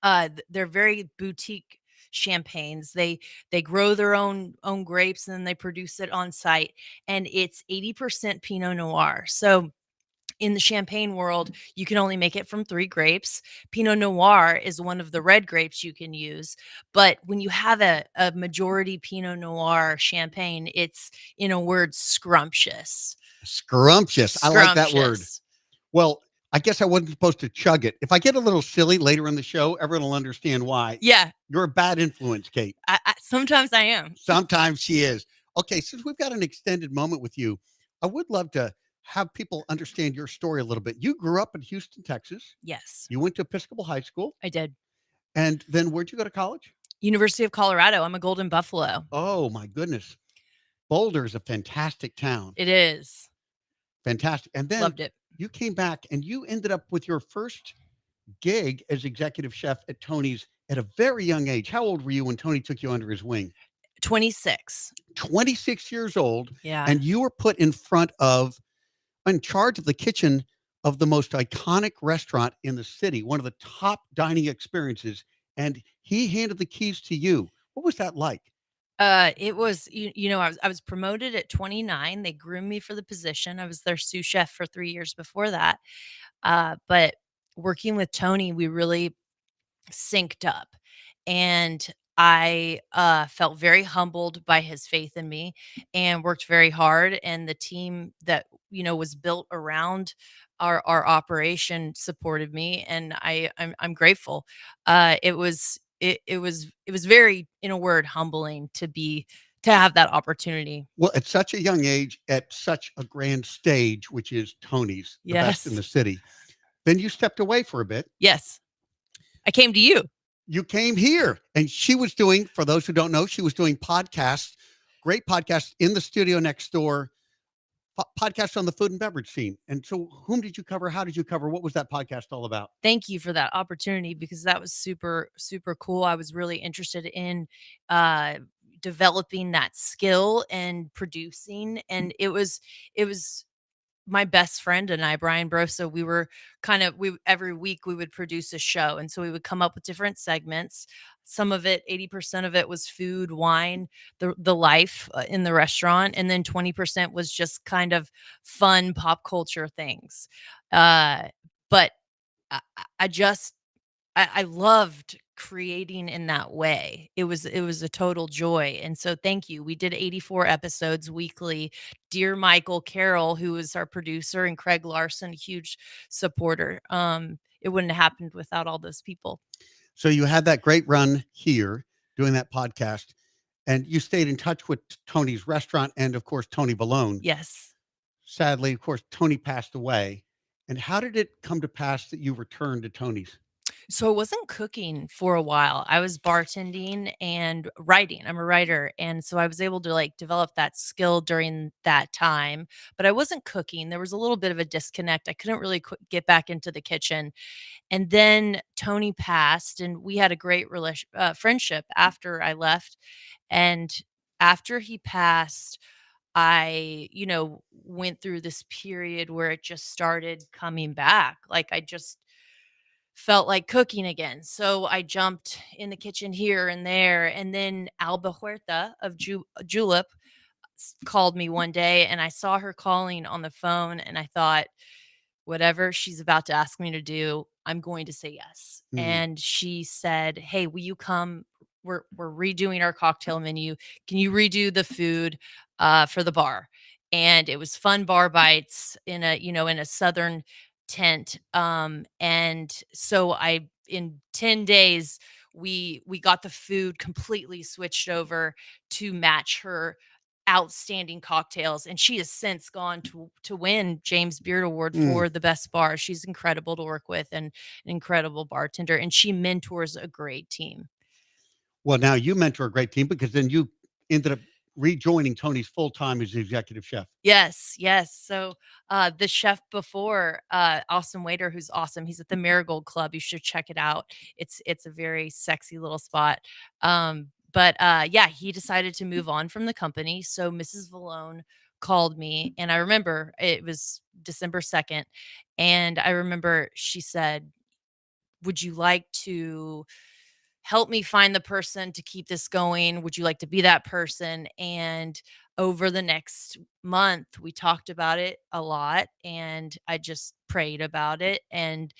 they're very boutique champagnes. They grow their own grapes and then they produce it on site, and it's 80% Pinot Noir. So in the champagne world, you can only make it from 3 grapes. Pinot Noir is one of the red grapes you can use. But when you have a majority Pinot Noir champagne, it's, in a word, scrumptious. Scrumptious. I like that word. Scrumptious. Well, I guess I wasn't supposed to chug it. If I get a little silly later in the show, everyone will understand why. Yeah, You're a bad influence, Kate. sometimes I am. Sometimes she is. Okay, since we've got an extended moment with you, I would love to have people understand your story a little bit. You grew up in Houston, Texas. Yes, You went to Episcopal High School. I did. And then where'd you go to college? University of Colorado. I'm a Golden Buffalo. Oh, my goodness. Boulder is a fantastic town. It is. Fantastic. And then Loved it. you came back and you ended up with your first gig as executive chef at Tony's at a very young age. How old were you when Tony took you under his wing? 26. 26 years old. Yeah. And you were put in charge of the kitchen of the most iconic restaurant in the city, one of the top dining experiences. And he handed the keys to you. What was that like? It was, I was promoted at 29. They groomed me for the position. I was their sous chef for 3 years before that. But working with Tony, we really synced up, and I felt very humbled by his faith in me and worked very hard. And the team that, was built around our operation supported me, and I'm grateful. It was very, in a word, humbling to be to have that opportunity. Well, at such a young age, at such a grand stage, which is Tony's, the best in Yes. the city, then you stepped away for a bit. Yes. I came to you. You came here, and she was doing, for those who don't know, she was doing podcasts, great podcasts in the studio next door, podcasts on the food and beverage scene. And so, whom did you cover? How did you cover? What was that podcast all about? Thank you for that opportunity because that was super, super cool. I was really interested in uh developing that skill and producing. And it was my best friend and I, Brian Brosa, we were we every week we would produce a show. And so we would come up with different segments. Some of it, 80% of it was food, wine, the life in the restaurant. And then 20% was just kind of fun pop culture things. But I just I loved creating in that way. It was a total joy. And so thank you. We did 84 episodes weekly. Dear Michael Carroll, who is our producer, and Craig Larson, huge supporter. It wouldn't have happened without all those people. So, you had that great run here doing that podcast, and you stayed in touch with Tony's restaurant and, of course, Tony Valone. Yes. Sadly, of course, Tony passed away. And how did it come to pass that you returned to Tony's? So I wasn't cooking for a while. I was bartending and writing. I'm a writer. And so I was able to like develop that skill during that time, but I wasn't cooking. There was a little bit of a disconnect. I couldn't really get back into the kitchen. And then Tony passed, and we had a great friendship after I left. And after he passed, I, went through this period where it just started coming back. Like I just felt like cooking again. So I jumped in the kitchen here and there. And then Alba Huerta of Julep called me one day, and I saw her calling on the phone, and I thought, whatever she's about to ask me to do, I'm going to say yes. Mhm. And she said, "Hey, will you come? We're redoing our cocktail menu. Can you redo the food for the bar?" And it was fun bar bites in a southern tent. And so I in 10 days we got the food completely switched over to match her outstanding cocktails, and she has since gone to win James Beard Award Mm. for the best bar. She's incredible to work with and an incredible bartender, and she mentors a great team. Well, now you mentor a great team because then you ended up rejoining Tony's full time as the executive chef. Yes, yes. So the chef before, Austin Waiter, who's awesome. He's at the Marigold Club. You should check it out. It's a very sexy little spot. But yeah, he decided to move on from the company. So Mrs. Valone called me, and I remember it was December 2nd. And I remember she said, "Would you like to help me find the person to keep this going? Would you like to be that person?" And over the next month, we talked about it a lot, and I just prayed about it. And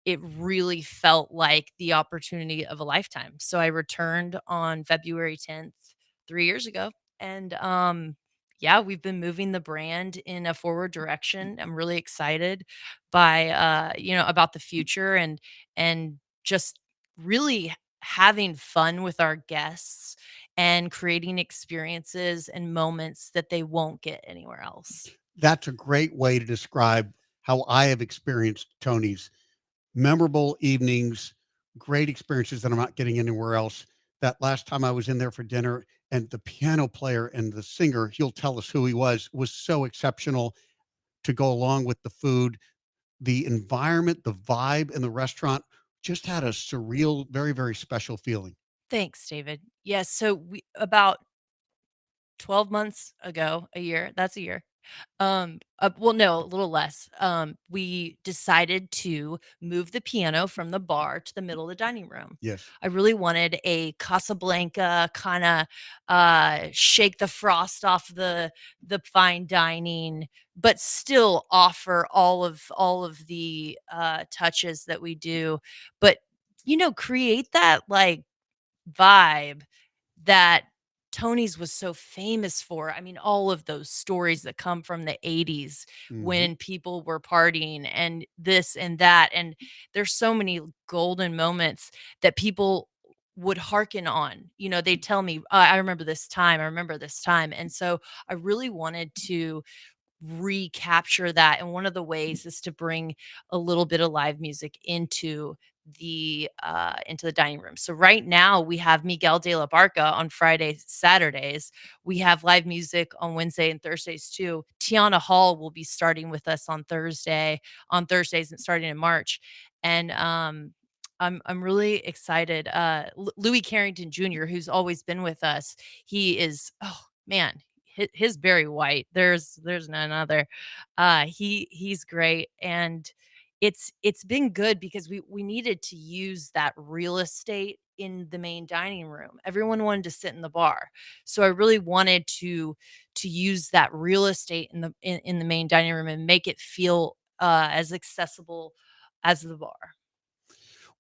it really felt like the opportunity of a lifetime. So I returned on February 10th, 3 years ago. And yeah, we've been moving the brand in a forward direction. I'm really excited by about the future, and just really having fun with our guests and creating experiences and moments that they won't get anywhere else. That's a great way to describe how I have experienced Tony's memorable evenings, great experiences that I'm not getting anywhere else. That last time I was in there for dinner, and the piano player and the singer, he'll tell us who he was so exceptional to go along with the food. The environment, the vibe in the restaurant just had a surreal, very, very special feeling. Thanks, David. Yes, so we about 12 months ago, a year, that's a year. Well, no, a little less. We decided to move the piano from the bar to the middle of the dining room. Yes. I really wanted a Casablanca kind of shake the frost off the fine dining, but still offer all of the touches that we do. But create that like vibe that Tony's was so famous for. I mean, all of those stories that come from the 80s Mhm. when people were partying and this and that. And there's so many golden moments that people would hearken on. They'd tell me, I remember this time, I remember this time. And so I really wanted to recapture that. And one of the ways is to bring a little bit of live music into the dining room. So right now we have Miguel de la Barca on Fridays, Saturdays. We have live music on Wednesday and Thursdays too. Tiana Hall will be starting with us on Thursdays and starting in March. And I'm really excited. Louis Carrington Jr., who's always been with us, he is, oh man, his Barry White. There's none other. He's great, and it's been good because we needed to use that real estate in the main dining room. Everyone wanted to sit in the bar, so I really wanted to use that real estate in the main dining room and make it feel as accessible as the bar.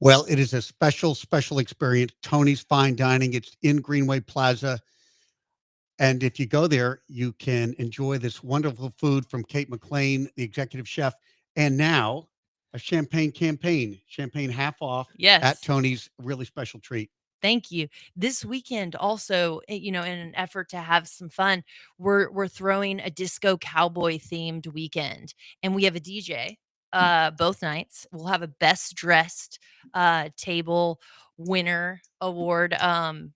Well, it is a special, special experience. Tony's Fine Dining. It's in Greenway Plaza. And if you go there, you can enjoy this wonderful food from Kate McLean, the executive chef. And now a champagne campaign, champagne half off Yes. at Tony's. Really special treat. Thank you. This weekend also, in an effort to have some fun, we're throwing a disco cowboy themed weekend, and we have a DJ both nights. We'll have a best dressed table winner award,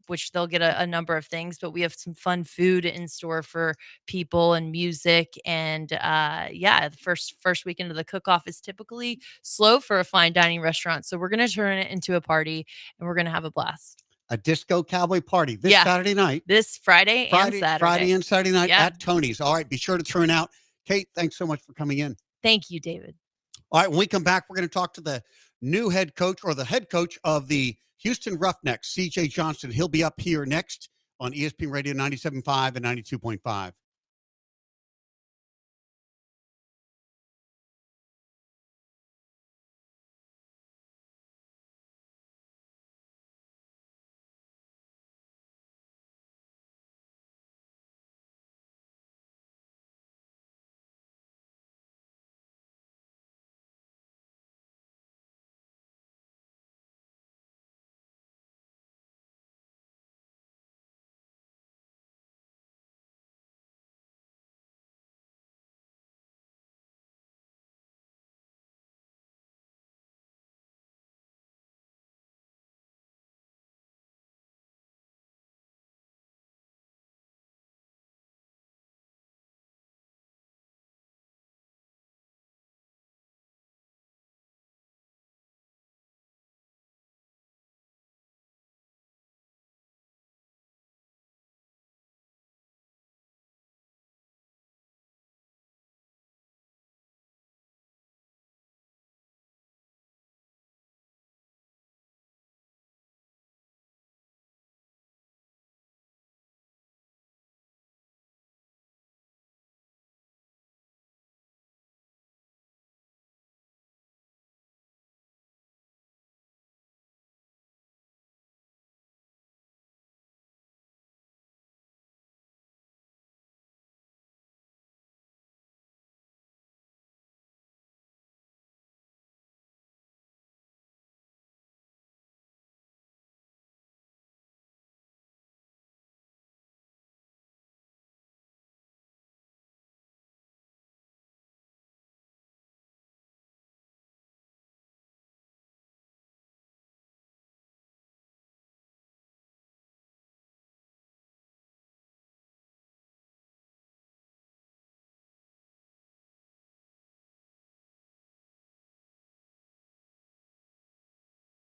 which they'll get a number of things, but we have some fun food in store for people and music. And yeah, the first weekend of the cook-off is typically slow for a fine dining restaurant. So we're gonna turn it into a party and we're gonna have a blast. A disco cowboy party this Yeah. Saturday night. This Friday and Saturday. Friday and Saturday night Yeah. at Tony's. All right, be sure to turn out. Kate, thanks so much for coming in. Thank you, David. All right, when we come back, we're going to talk to the new head coach or the head coach of the Houston Roughnecks, CJ Johnson. He'll be up here next on ESPN Radio 97.5 and 92.5.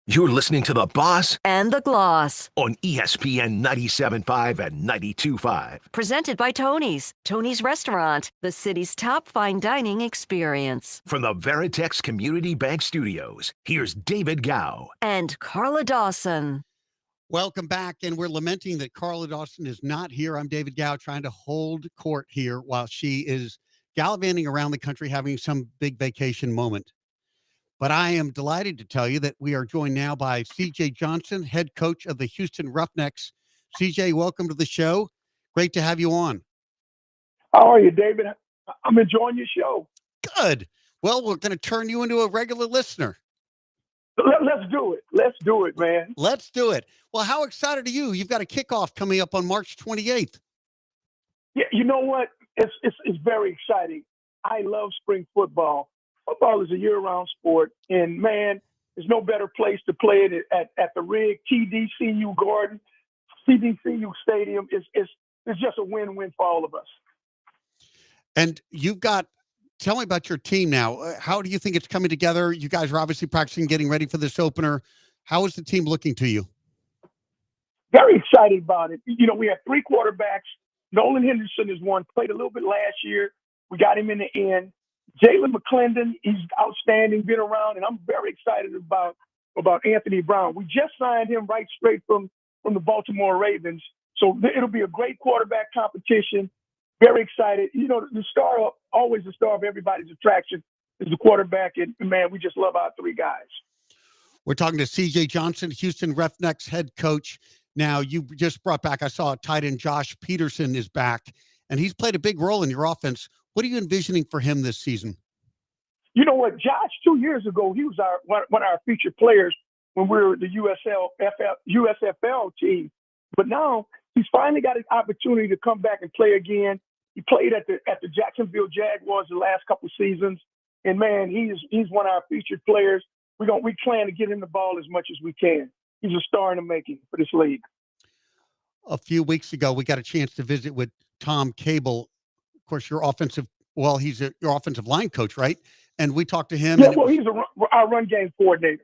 You're listening to The Boss And the Gloss. on ESPN 97.5 and 92.5. Presented by Tony's. Tony's Restaurant, the city's top fine dining experience. From the Veritex Community Bank Studios, here's David Gow. And Carla Dawson. Welcome back. And we're lamenting that Carla Dawson is not here. I'm David Gow, trying to hold court here while she is gallivanting around the country having some big vacation moment. But I am delighted to tell you that we are joined now by CJ Johnson, head coach of the Houston Roughnecks. CJ, welcome to the show. Great to have you on. How are you, David? I'm enjoying your show. Good. Well, we're going to turn you into a regular listener. Let's do it. Let's do it, man. Let's do it. Well, how excited are you? You've got a kickoff coming up on March 28th. Yeah, you know what? It's very exciting. I love spring football. Football is a year-round sport, and man, there's no better place to play it at the Rig, TDCU Garden, TDCU Stadium. It's just a win-win for all of us. And tell me about your team now. How do you think it's coming together? You guys are obviously practicing, getting ready for this opener. How is the team looking to you? Very excited about it. You know, we have 3 quarterbacks. Nolan Henderson is one, played a little bit last year. We got him in the end. Jalen McClendon, he's outstanding, been around, and I'm very excited about Anthony Brown. We just signed him right straight from the Baltimore Ravens. So it'll be a great quarterback competition. Very excited. You know, always the star of everybody's attraction is the quarterback. And man, we just love our 3 guys. We're talking to CJ Johnson, Houston Roughnecks head coach. Now, you just brought back, I saw tight end Josh Peterson is back, and he's played a big role in your offense. What are you envisioning for him this season? You know what, Josh, 2 years ago, he was one of our featured players when we were the USFL team. But now he's finally got an opportunity to come back and play again. He played at the Jacksonville Jaguars the last couple of seasons, and man, he's one of our featured players. We plan to get him the ball as much as we can. He's a star in the making for this league. A few weeks ago, we got a chance to visit with Tom Cable. Of course, your offensive line coach, right? And we talked to him. Yeah, well, he's our run game coordinator.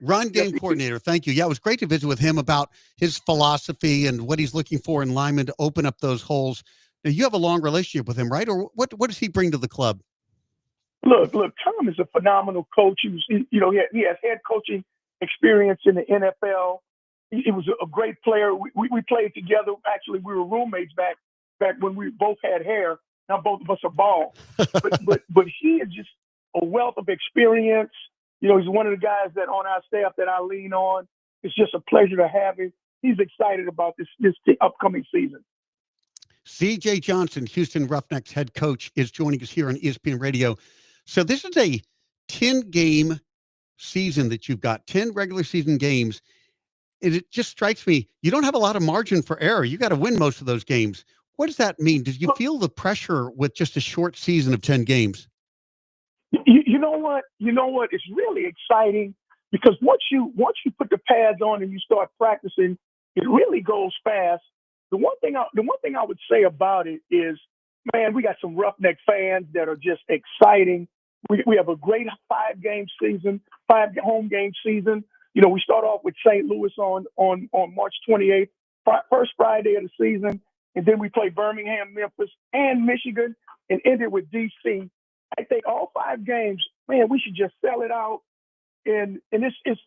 Coordinator. Thank you. Yeah, it was great to visit with him about his philosophy and what he's looking for in linemen to open up those holes. Now, you have a long relationship with him, right? Or what does he bring to the club? Look, Tom is a phenomenal coach. He has head coaching experience in the NFL. He was a great player. We played together. Actually, we were roommates back when we both had hair. Now both of us are bald. But he is just a wealth of experience. You know, he's one of the guys that on our staff that I lean on. It's just a pleasure to have him. He's excited about this upcoming season. CJ Johnson, Houston Roughnecks head coach, is joining us here on ESPN Radio. So this is a 10-game season that you've got, 10 regular season games. And it just strikes me, you don't have a lot of margin for error. You got to win most of those games. What does that mean? Did you feel the pressure with just a short season of 10 games? You know what? It's really exciting because once you put the pads on and you start practicing, it really goes fast. The one thing I would say about it is, man, we got some Roughneck fans that are just exciting. We have a great 5-game season, 5 home game season. You know, we start off with St. Louis on March 28th, first Friday of the season, and then we play Birmingham, Memphis, and Michigan, and end it with D.C. I think all 5 games, man, we should just sell it out. And this is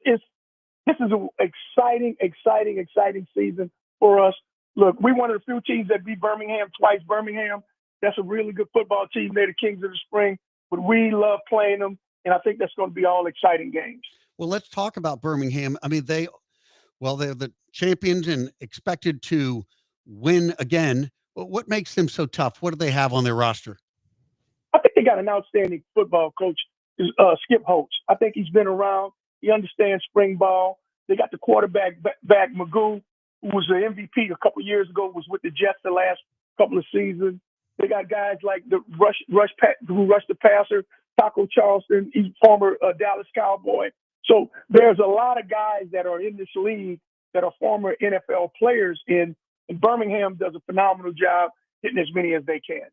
an exciting season for us. Look, we're one of the few teams that beat Birmingham twice. Birmingham, that's a really good football team. They're the Kings of the Spring, but we love playing them, and I think that's going to be all exciting games. Well, let's talk about Birmingham. I mean, they're the champions and expected to win again. What makes them so tough? What do they have on their roster? I think they got an outstanding football coach, Skip Holtz. I think he's been around. He understands spring ball. They got the quarterback back, Magoo, who was the MVP a couple years ago, was with the Jets the last couple of seasons. They got guys like the who rushed the passer, Taco Charleston. He's former Dallas Cowboy. So there's a lot of guys that are in this league that are former NFL players, and Birmingham does a phenomenal job hitting as many as they can.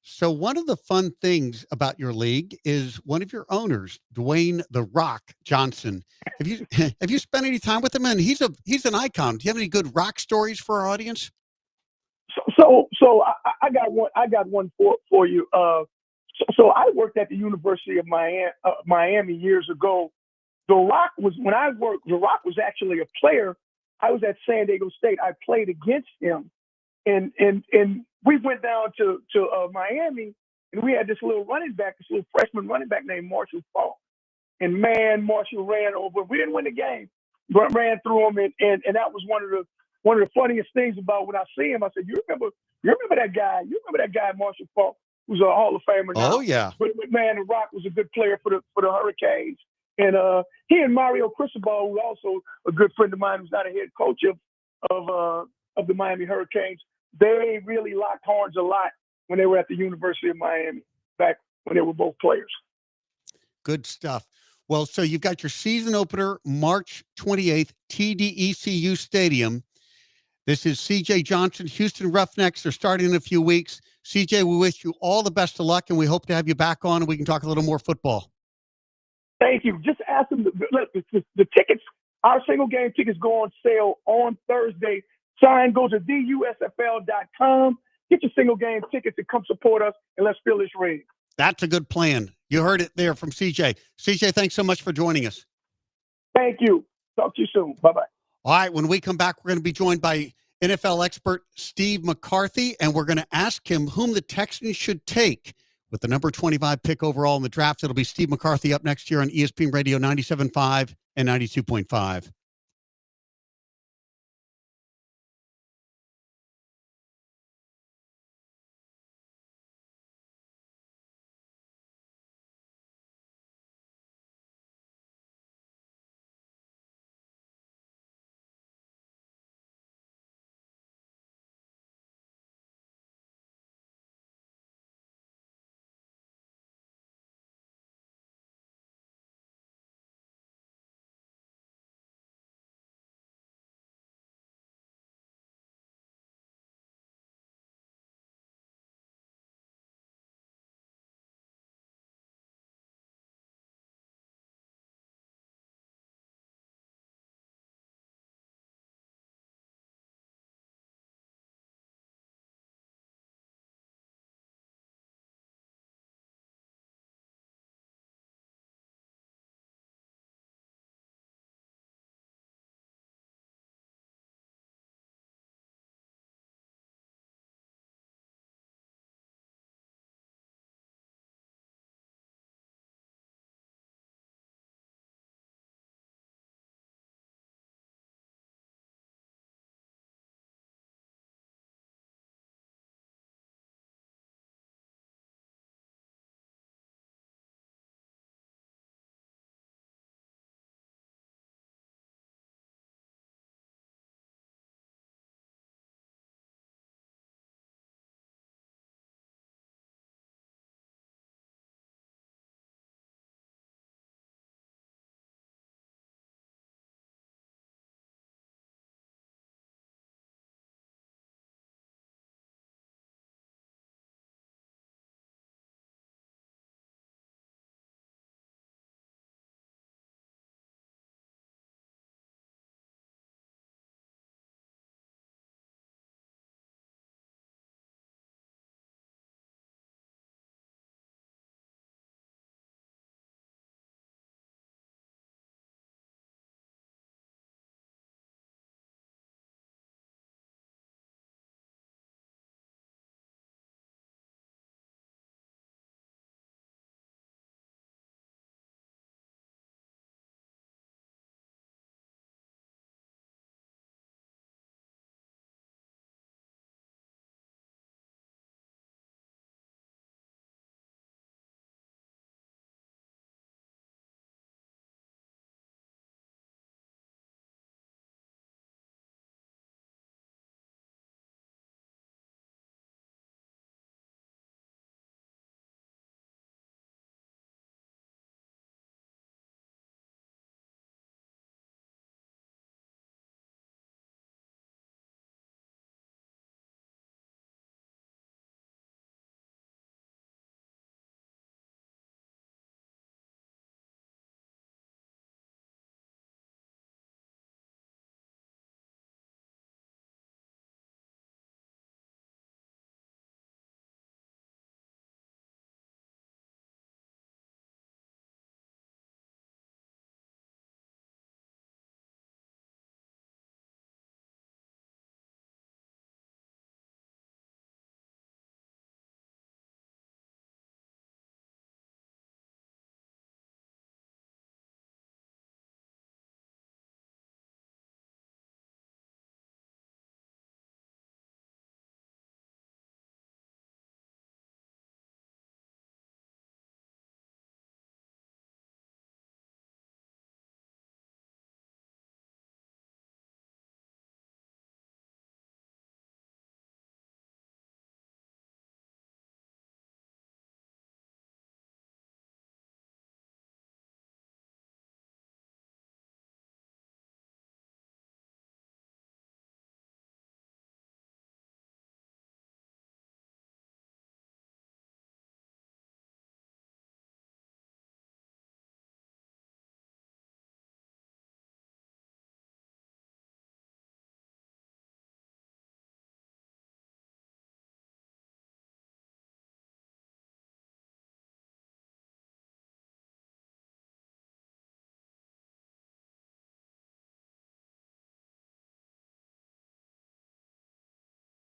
So one of the fun things about your league is one of your owners, Dwayne "The Rock" Johnson. Have you spent any time with him? And he's an icon. Do you have any good rock stories for our audience? So I got one for you. So I worked at the University of Miami years ago. The Rock was actually a player. I was at San Diego State. I played against him, and we went down to Miami, and we had this little freshman running back named Marshall Faulk. And man, Marshall ran over. We didn't win the game, but ran through him, and that was one of the funniest things about when I see him. I said, "You remember that guy? You remember that guy, Marshall Faulk, who's a Hall of Famer now?" Oh yeah. But man, The Rock was a good player for the Hurricanes. he and Mario Cristobal, who's also a good friend of mine, who's not a head coach of the Miami Hurricanes, they really locked horns a lot when they were at the University of Miami back when they were both players. Good stuff. Well, so you've got your season opener March 28th, TDECU Stadium. This is CJ Johnson, Houston Roughnecks. They're starting in a few weeks. CJ, we wish you all the best of luck, and we hope to have you back on and we can talk a little more football. Thank you. Just ask them. Look, the tickets, our single game tickets go on sale on Thursday. Go to theusfl.com. Get your single game tickets and come support us, and let's fill this ring. That's a good plan. You heard it there from CJ. CJ, thanks so much for joining us. Thank you. Talk to you soon. Bye-bye. All right, when we come back, we're going to be joined by NFL expert Steve McCarthy, and we're going to ask him whom the Texans should take with the number 25 pick overall in the draft. It'll be Steve McCarthy up next year on ESPN Radio 97.5 and 92.5.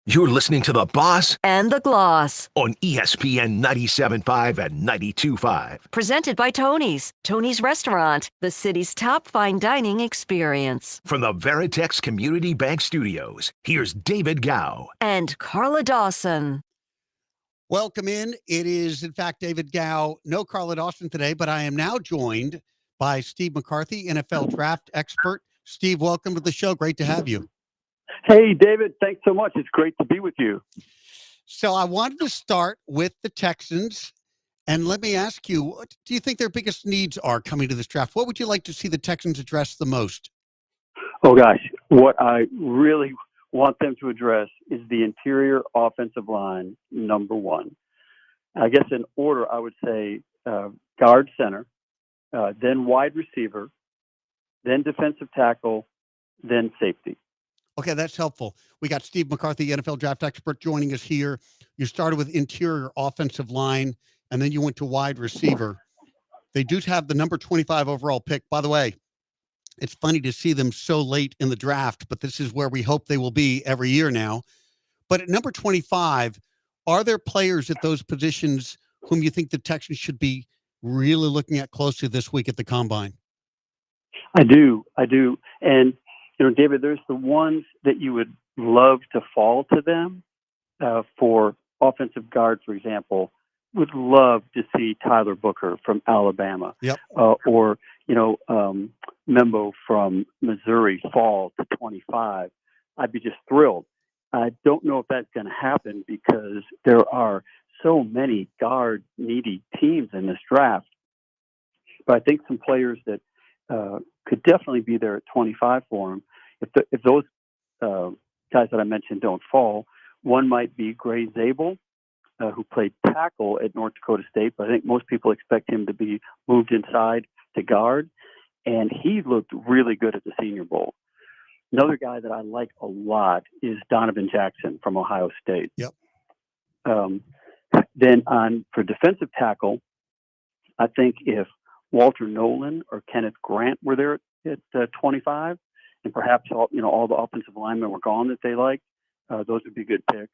You're listening to The Boss and the Gloss. on ESPN 97.5 and 92.5. Presented by Tony's. Tony's Restaurant, the city's top fine dining experience. From the Veritex Community Bank Studios, here's David Gow. And Carla Dawson. Welcome in. It is, in fact, David Gow. No Carla Dawson today, but I am now joined by Steve McCarthy, NFL draft expert. Steve, welcome to the show. Great to have you. Hey, David, thanks so much. It's great to be with you. So I wanted to start with the Texans. And let me ask you, what do you think their biggest needs are coming to this draft? What would you like to see the Texans address the most? Oh, gosh. What I really want them to address is the interior offensive line, number one. I guess in order, I would say guard center, then wide receiver, then defensive tackle, then safety. Okay, that's helpful. We got Steve McCarthy, NFL draft expert, joining us here. You started with interior offensive line, and then you went to wide receiver. They do have the number 25 overall pick. By the way, it's funny to see them so late in the draft, but this is where we hope they will be every year now. But at number 25, are there players at those positions whom you think the Texans should be really looking at closely this week at the Combine? I do. And David, there's the ones that you would love to fall to them for offensive guard, for example. Would love to see Tyler Booker from Alabama, Yep. or Membo from Missouri fall to 25. I'd be just thrilled. I don't know if that's going to happen because there are so many guard-needy teams in this draft. But I think some players that could definitely be there at 25 for him. If those guys that I mentioned don't fall, one might be Gray Zabel, who played tackle at North Dakota State, but I think most people expect him to be moved inside to guard, and he looked really good at the Senior Bowl. Another guy that I like a lot is Donovan Jackson from Ohio State. Yep. Then for defensive tackle, I think if Walter Nolan or Kenneth Grant were there at 25, and perhaps all the offensive linemen were gone that they liked, those would be good picks.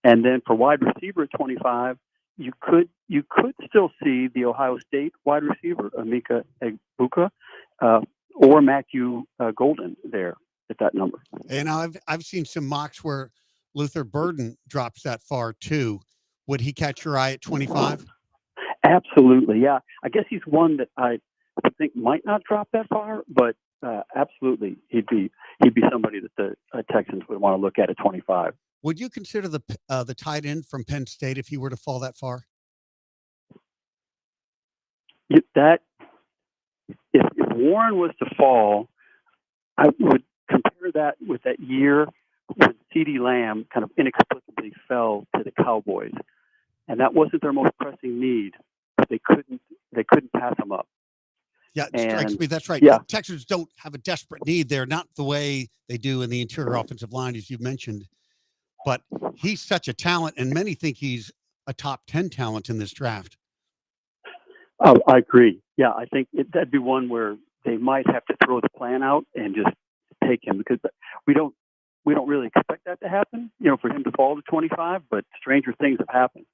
And then for wide receiver at 25, you could still see the Ohio State wide receiver, Emeka Egbuka, or Matthew Golden there at that number. And I've seen some mocks where Luther Burden drops that far too. Would he catch your eye at 25? Absolutely, yeah. I guess he's one that I think might not drop that far, but absolutely, he'd be somebody that the Texans would want to look at 25. Would you consider the tight end from Penn State if he were to fall that far? If Warren was to fall, I would compare that with that year when CeeDee Lamb kind of inexplicably fell to the Cowboys, and that wasn't their most pressing need, but they couldn't pass him up. Yeah, it strikes me. That's right. Yeah. The Texans don't have a desperate need there, not the way they do in the interior offensive line, as you mentioned. But he's such a talent, and many think he's a top 10 talent in this draft. Oh, I agree. Yeah, I think that'd be one where they might have to throw the plan out and just take him, because we don't really expect that to happen, for him to fall to 25, but stranger things have happened.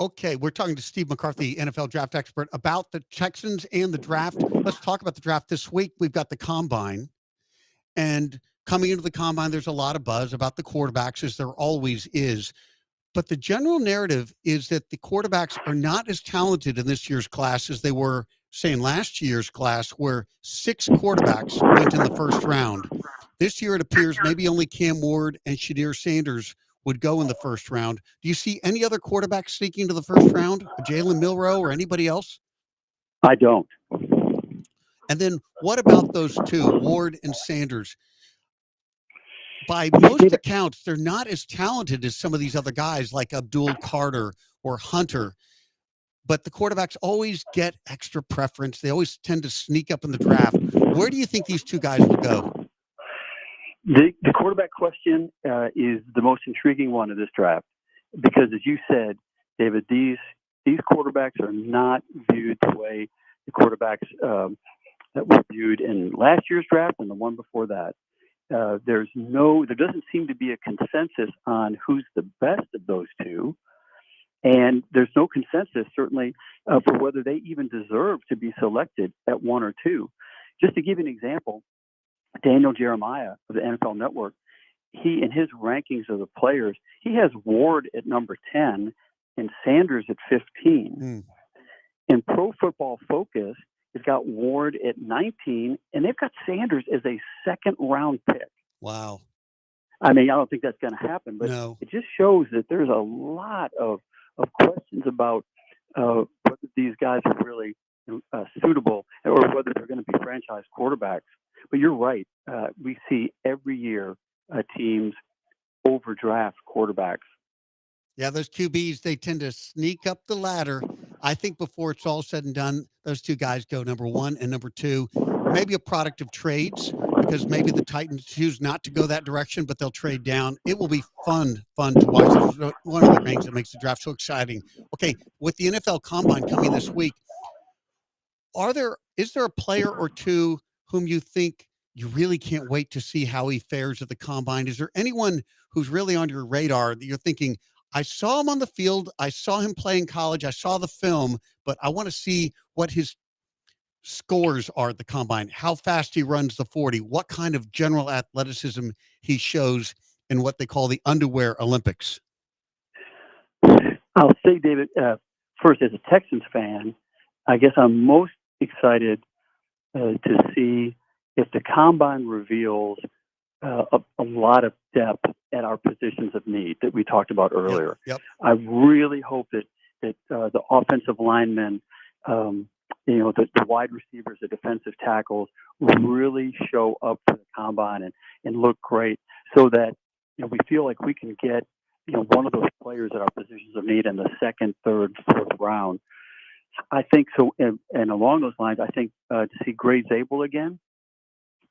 Okay, we're talking to Steve McCarthy, NFL draft expert, about the Texans and the draft. Let's talk about the draft this week. We've got the Combine, and coming into the Combine, there's a lot of buzz about the quarterbacks, as there always is. But the general narrative is that the quarterbacks are not as talented in this year's class as they were, say, in last year's class, where 6 quarterbacks went in the first round. This year, it appears maybe only Cam Ward and Shadir Sanders would go in the first round. Do you see any other quarterbacks sneaking into the first round? Jalen Milroe or anybody else? I don't. And then what about those two, Ward and Sanders? By most accounts, they're not as talented as some of these other guys like Abdul Carter or Hunter. But the quarterbacks always get extra preference. They always tend to sneak up in the draft. Where do you think these two guys will go? The quarterback question is the most intriguing one of this draft, because, as you said, David, these quarterbacks are not viewed the way the quarterbacks that were viewed in last year's draft and the one before that. there doesn't seem to be a consensus on who's the best of those two. And there's no consensus, certainly, for whether they even deserve to be selected at 1 or 2. Just to give you an example, Daniel Jeremiah of the NFL Network, he, in his rankings of the players, he has Ward at number 10 and Sanders at 15. In Pro Football Focus, it's got Ward at 19, and they've got Sanders as a second-round pick. Wow. I mean, I don't think that's going to happen, but No. it just shows that there's a lot of questions about whether these guys are really suitable or whether they're going to be franchise quarterbacks. But you're right. We see every year teams overdraft quarterbacks. Yeah, those QBs, they tend to sneak up the ladder. I think before it's all said and done, those two guys go number 1 and number 2. Maybe a product of trades, because maybe the Titans choose not to go that direction, but they'll trade down. It will be fun to watch. This is one of the things that makes the draft so exciting. Okay, with the NFL Combine coming this week, is there a player or two whom you think you really can't wait to see how he fares at the Combine? Is there anyone who's really on your radar that you're thinking, I saw him on the field, I saw him play in college, I saw the film, but I want to see what his scores are at the Combine, how fast he runs the 40, what kind of general athleticism he shows in what they call the underwear Olympics? I'll say, David, first, as a Texans fan, I guess I'm most excited to see if the Combine reveals a lot of depth at our positions of need that we talked about earlier. Yep. I really hope that the offensive linemen, the wide receivers, the defensive tackles really show up for the Combine and look great, so that we feel like we can get one of those players at our positions of need in the 2nd, 3rd, 4th round. I think so, and along those lines, I think to see Gray Zabel again,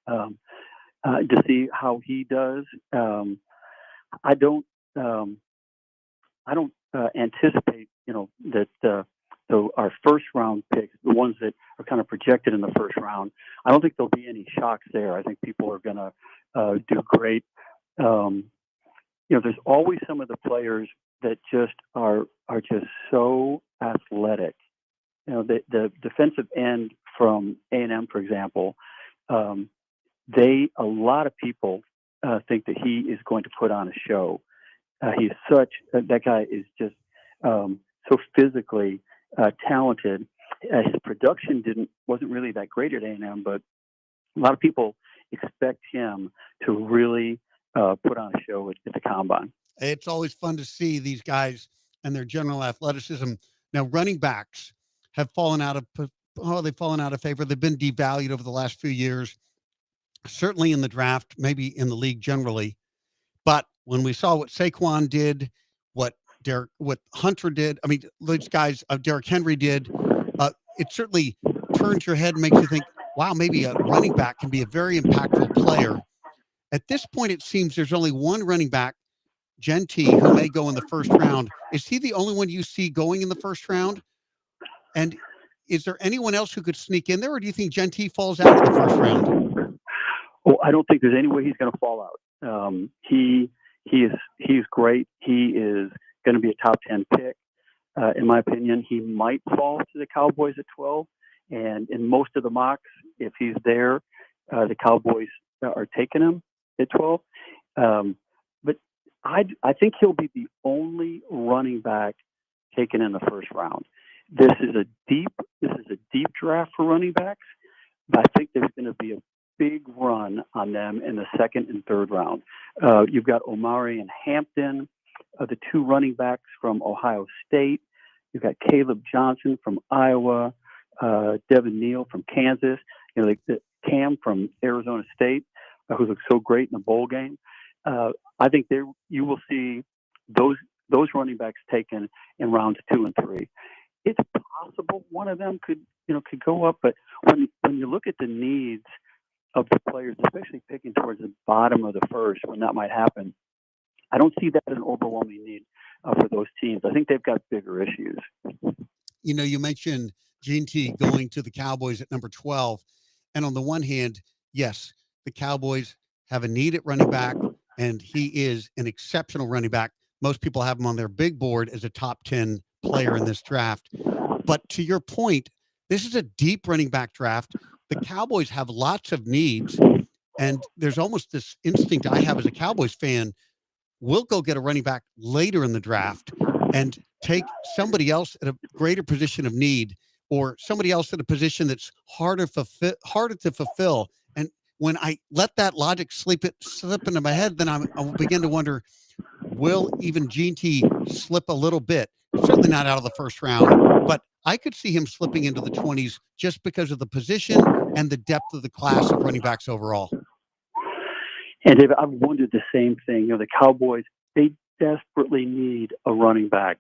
to see how he does. I don't anticipate, that our first round picks, the ones that are kind of projected in the first round, I don't think there'll be any shocks there. I think people are going to do great. There's always some of the players that just are just so athletic. The defensive end from A&M, for example, a lot of people think that he is going to put on a show. That guy is just so physically talented. His production wasn't really that great at A&M, but a lot of people expect him to really put on a show at the Combine. It's always fun to see these guys and their general athleticism. Now, running backs have fallen out of favor. They've been devalued over the last few years, certainly in the draft, maybe in the league generally. But when we saw what Saquon did, what Hunter did, I mean, those guys, Derrick Henry did, it certainly turns your head and makes you think, wow, maybe a running back can be a very impactful player. At this point, it seems there's only one running back, Genty, who may go in the first round. Is he the only one you see going in the first round? And is there anyone else who could sneak in there, or do you think Genty falls out of the first round? Well, I don't think there's any way he's going to fall out. He's great. He is going to be a top 10 pick. In my opinion, he might fall to the Cowboys at 12. And in most of the mocks, if he's there, the Cowboys are taking him at 12. But I think he'll be the only running back taken in the first round. This is a deep draft for running backs, but I think there's going to be a big run on them in the 2nd and 3rd round. You've got Omari and Hampton, the 2 running backs from Ohio State. You've got Caleb Johnson from Iowa, Devin Neal from Kansas. The Cam from Arizona State, who looked so great in the bowl game. I think you will see those running backs taken in rounds 2 and 3. It's possible one of them could go up, but when you look at the needs of the players, especially picking towards the bottom of the first, when that might happen, I don't see that as an overwhelming need for those teams. I think they've got bigger issues. You mentioned Genty going to the Cowboys at number 12. And on the one hand, yes, the Cowboys have a need at running back, and he is an exceptional running back. Most people have him on their big board as a top 10 player in this draft. But to your point, this is a deep running back draft. The Cowboys have lots of needs, and there's almost this instinct I have as a Cowboys fan. We'll go get a running back later in the draft and take somebody else at a greater position of need, or somebody else at a position that's harder to fulfill. And when I let that logic slip into my head, then I'll begin to wonder, will even Gene T slip a little bit? Certainly not out of the first round, but I could see him slipping into the 20s just because of the position and the depth of the class of running backs overall. And David, I've wondered the same thing. You know, the Cowboys, they desperately need a running back.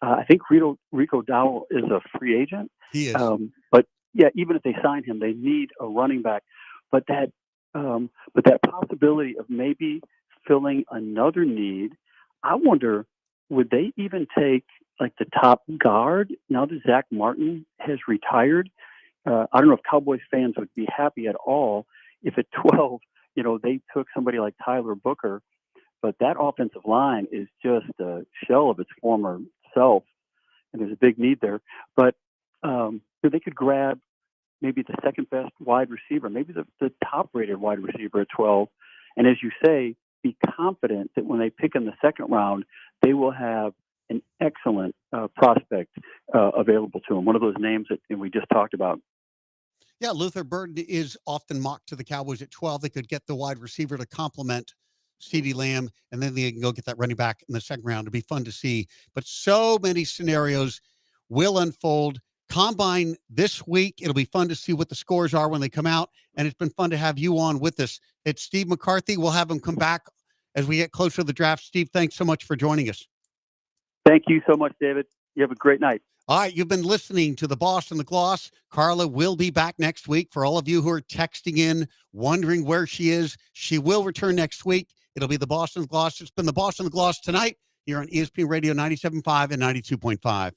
I think Rico Dowell is a free agent. He is. But yeah, even if they sign him, they need a running back. But that possibility of maybe filling another need, I wonder, would they even take like the top guard now that Zach Martin has retired? I don't know if Cowboys fans would be happy at all if at 12, they took somebody like Tyler Booker. But that offensive line is just a shell of its former self, and there's a big need there. But they could grab maybe the second best wide receiver, maybe the top rated wide receiver at 12. And as you say, be confident that when they pick in the second round, they will have an excellent prospect available to them. One of those names that we just talked about. Yeah, Luther Burden is often mocked to the Cowboys at 12. They could get the wide receiver to complement CeeDee Lamb, and then they can go get that running back in the second round. It'll be fun to see. But so many scenarios will unfold. Combine this week. It'll be fun to see what the scores are when they come out. And it's been fun to have you on with us. It's Steve McCarthy. We'll have him come back as we get closer to the draft. Steve, thanks so much for joining us. Thank you so much, David. You have a great night. All right, you've been listening to The Boss and the Gloss. Carla will be back next week. For all of you who are texting in, wondering where she is, she will return next week. It'll be The Boss and the Gloss. It's been The Boss and the Gloss tonight here on ESPN Radio 97.5 and 92.5.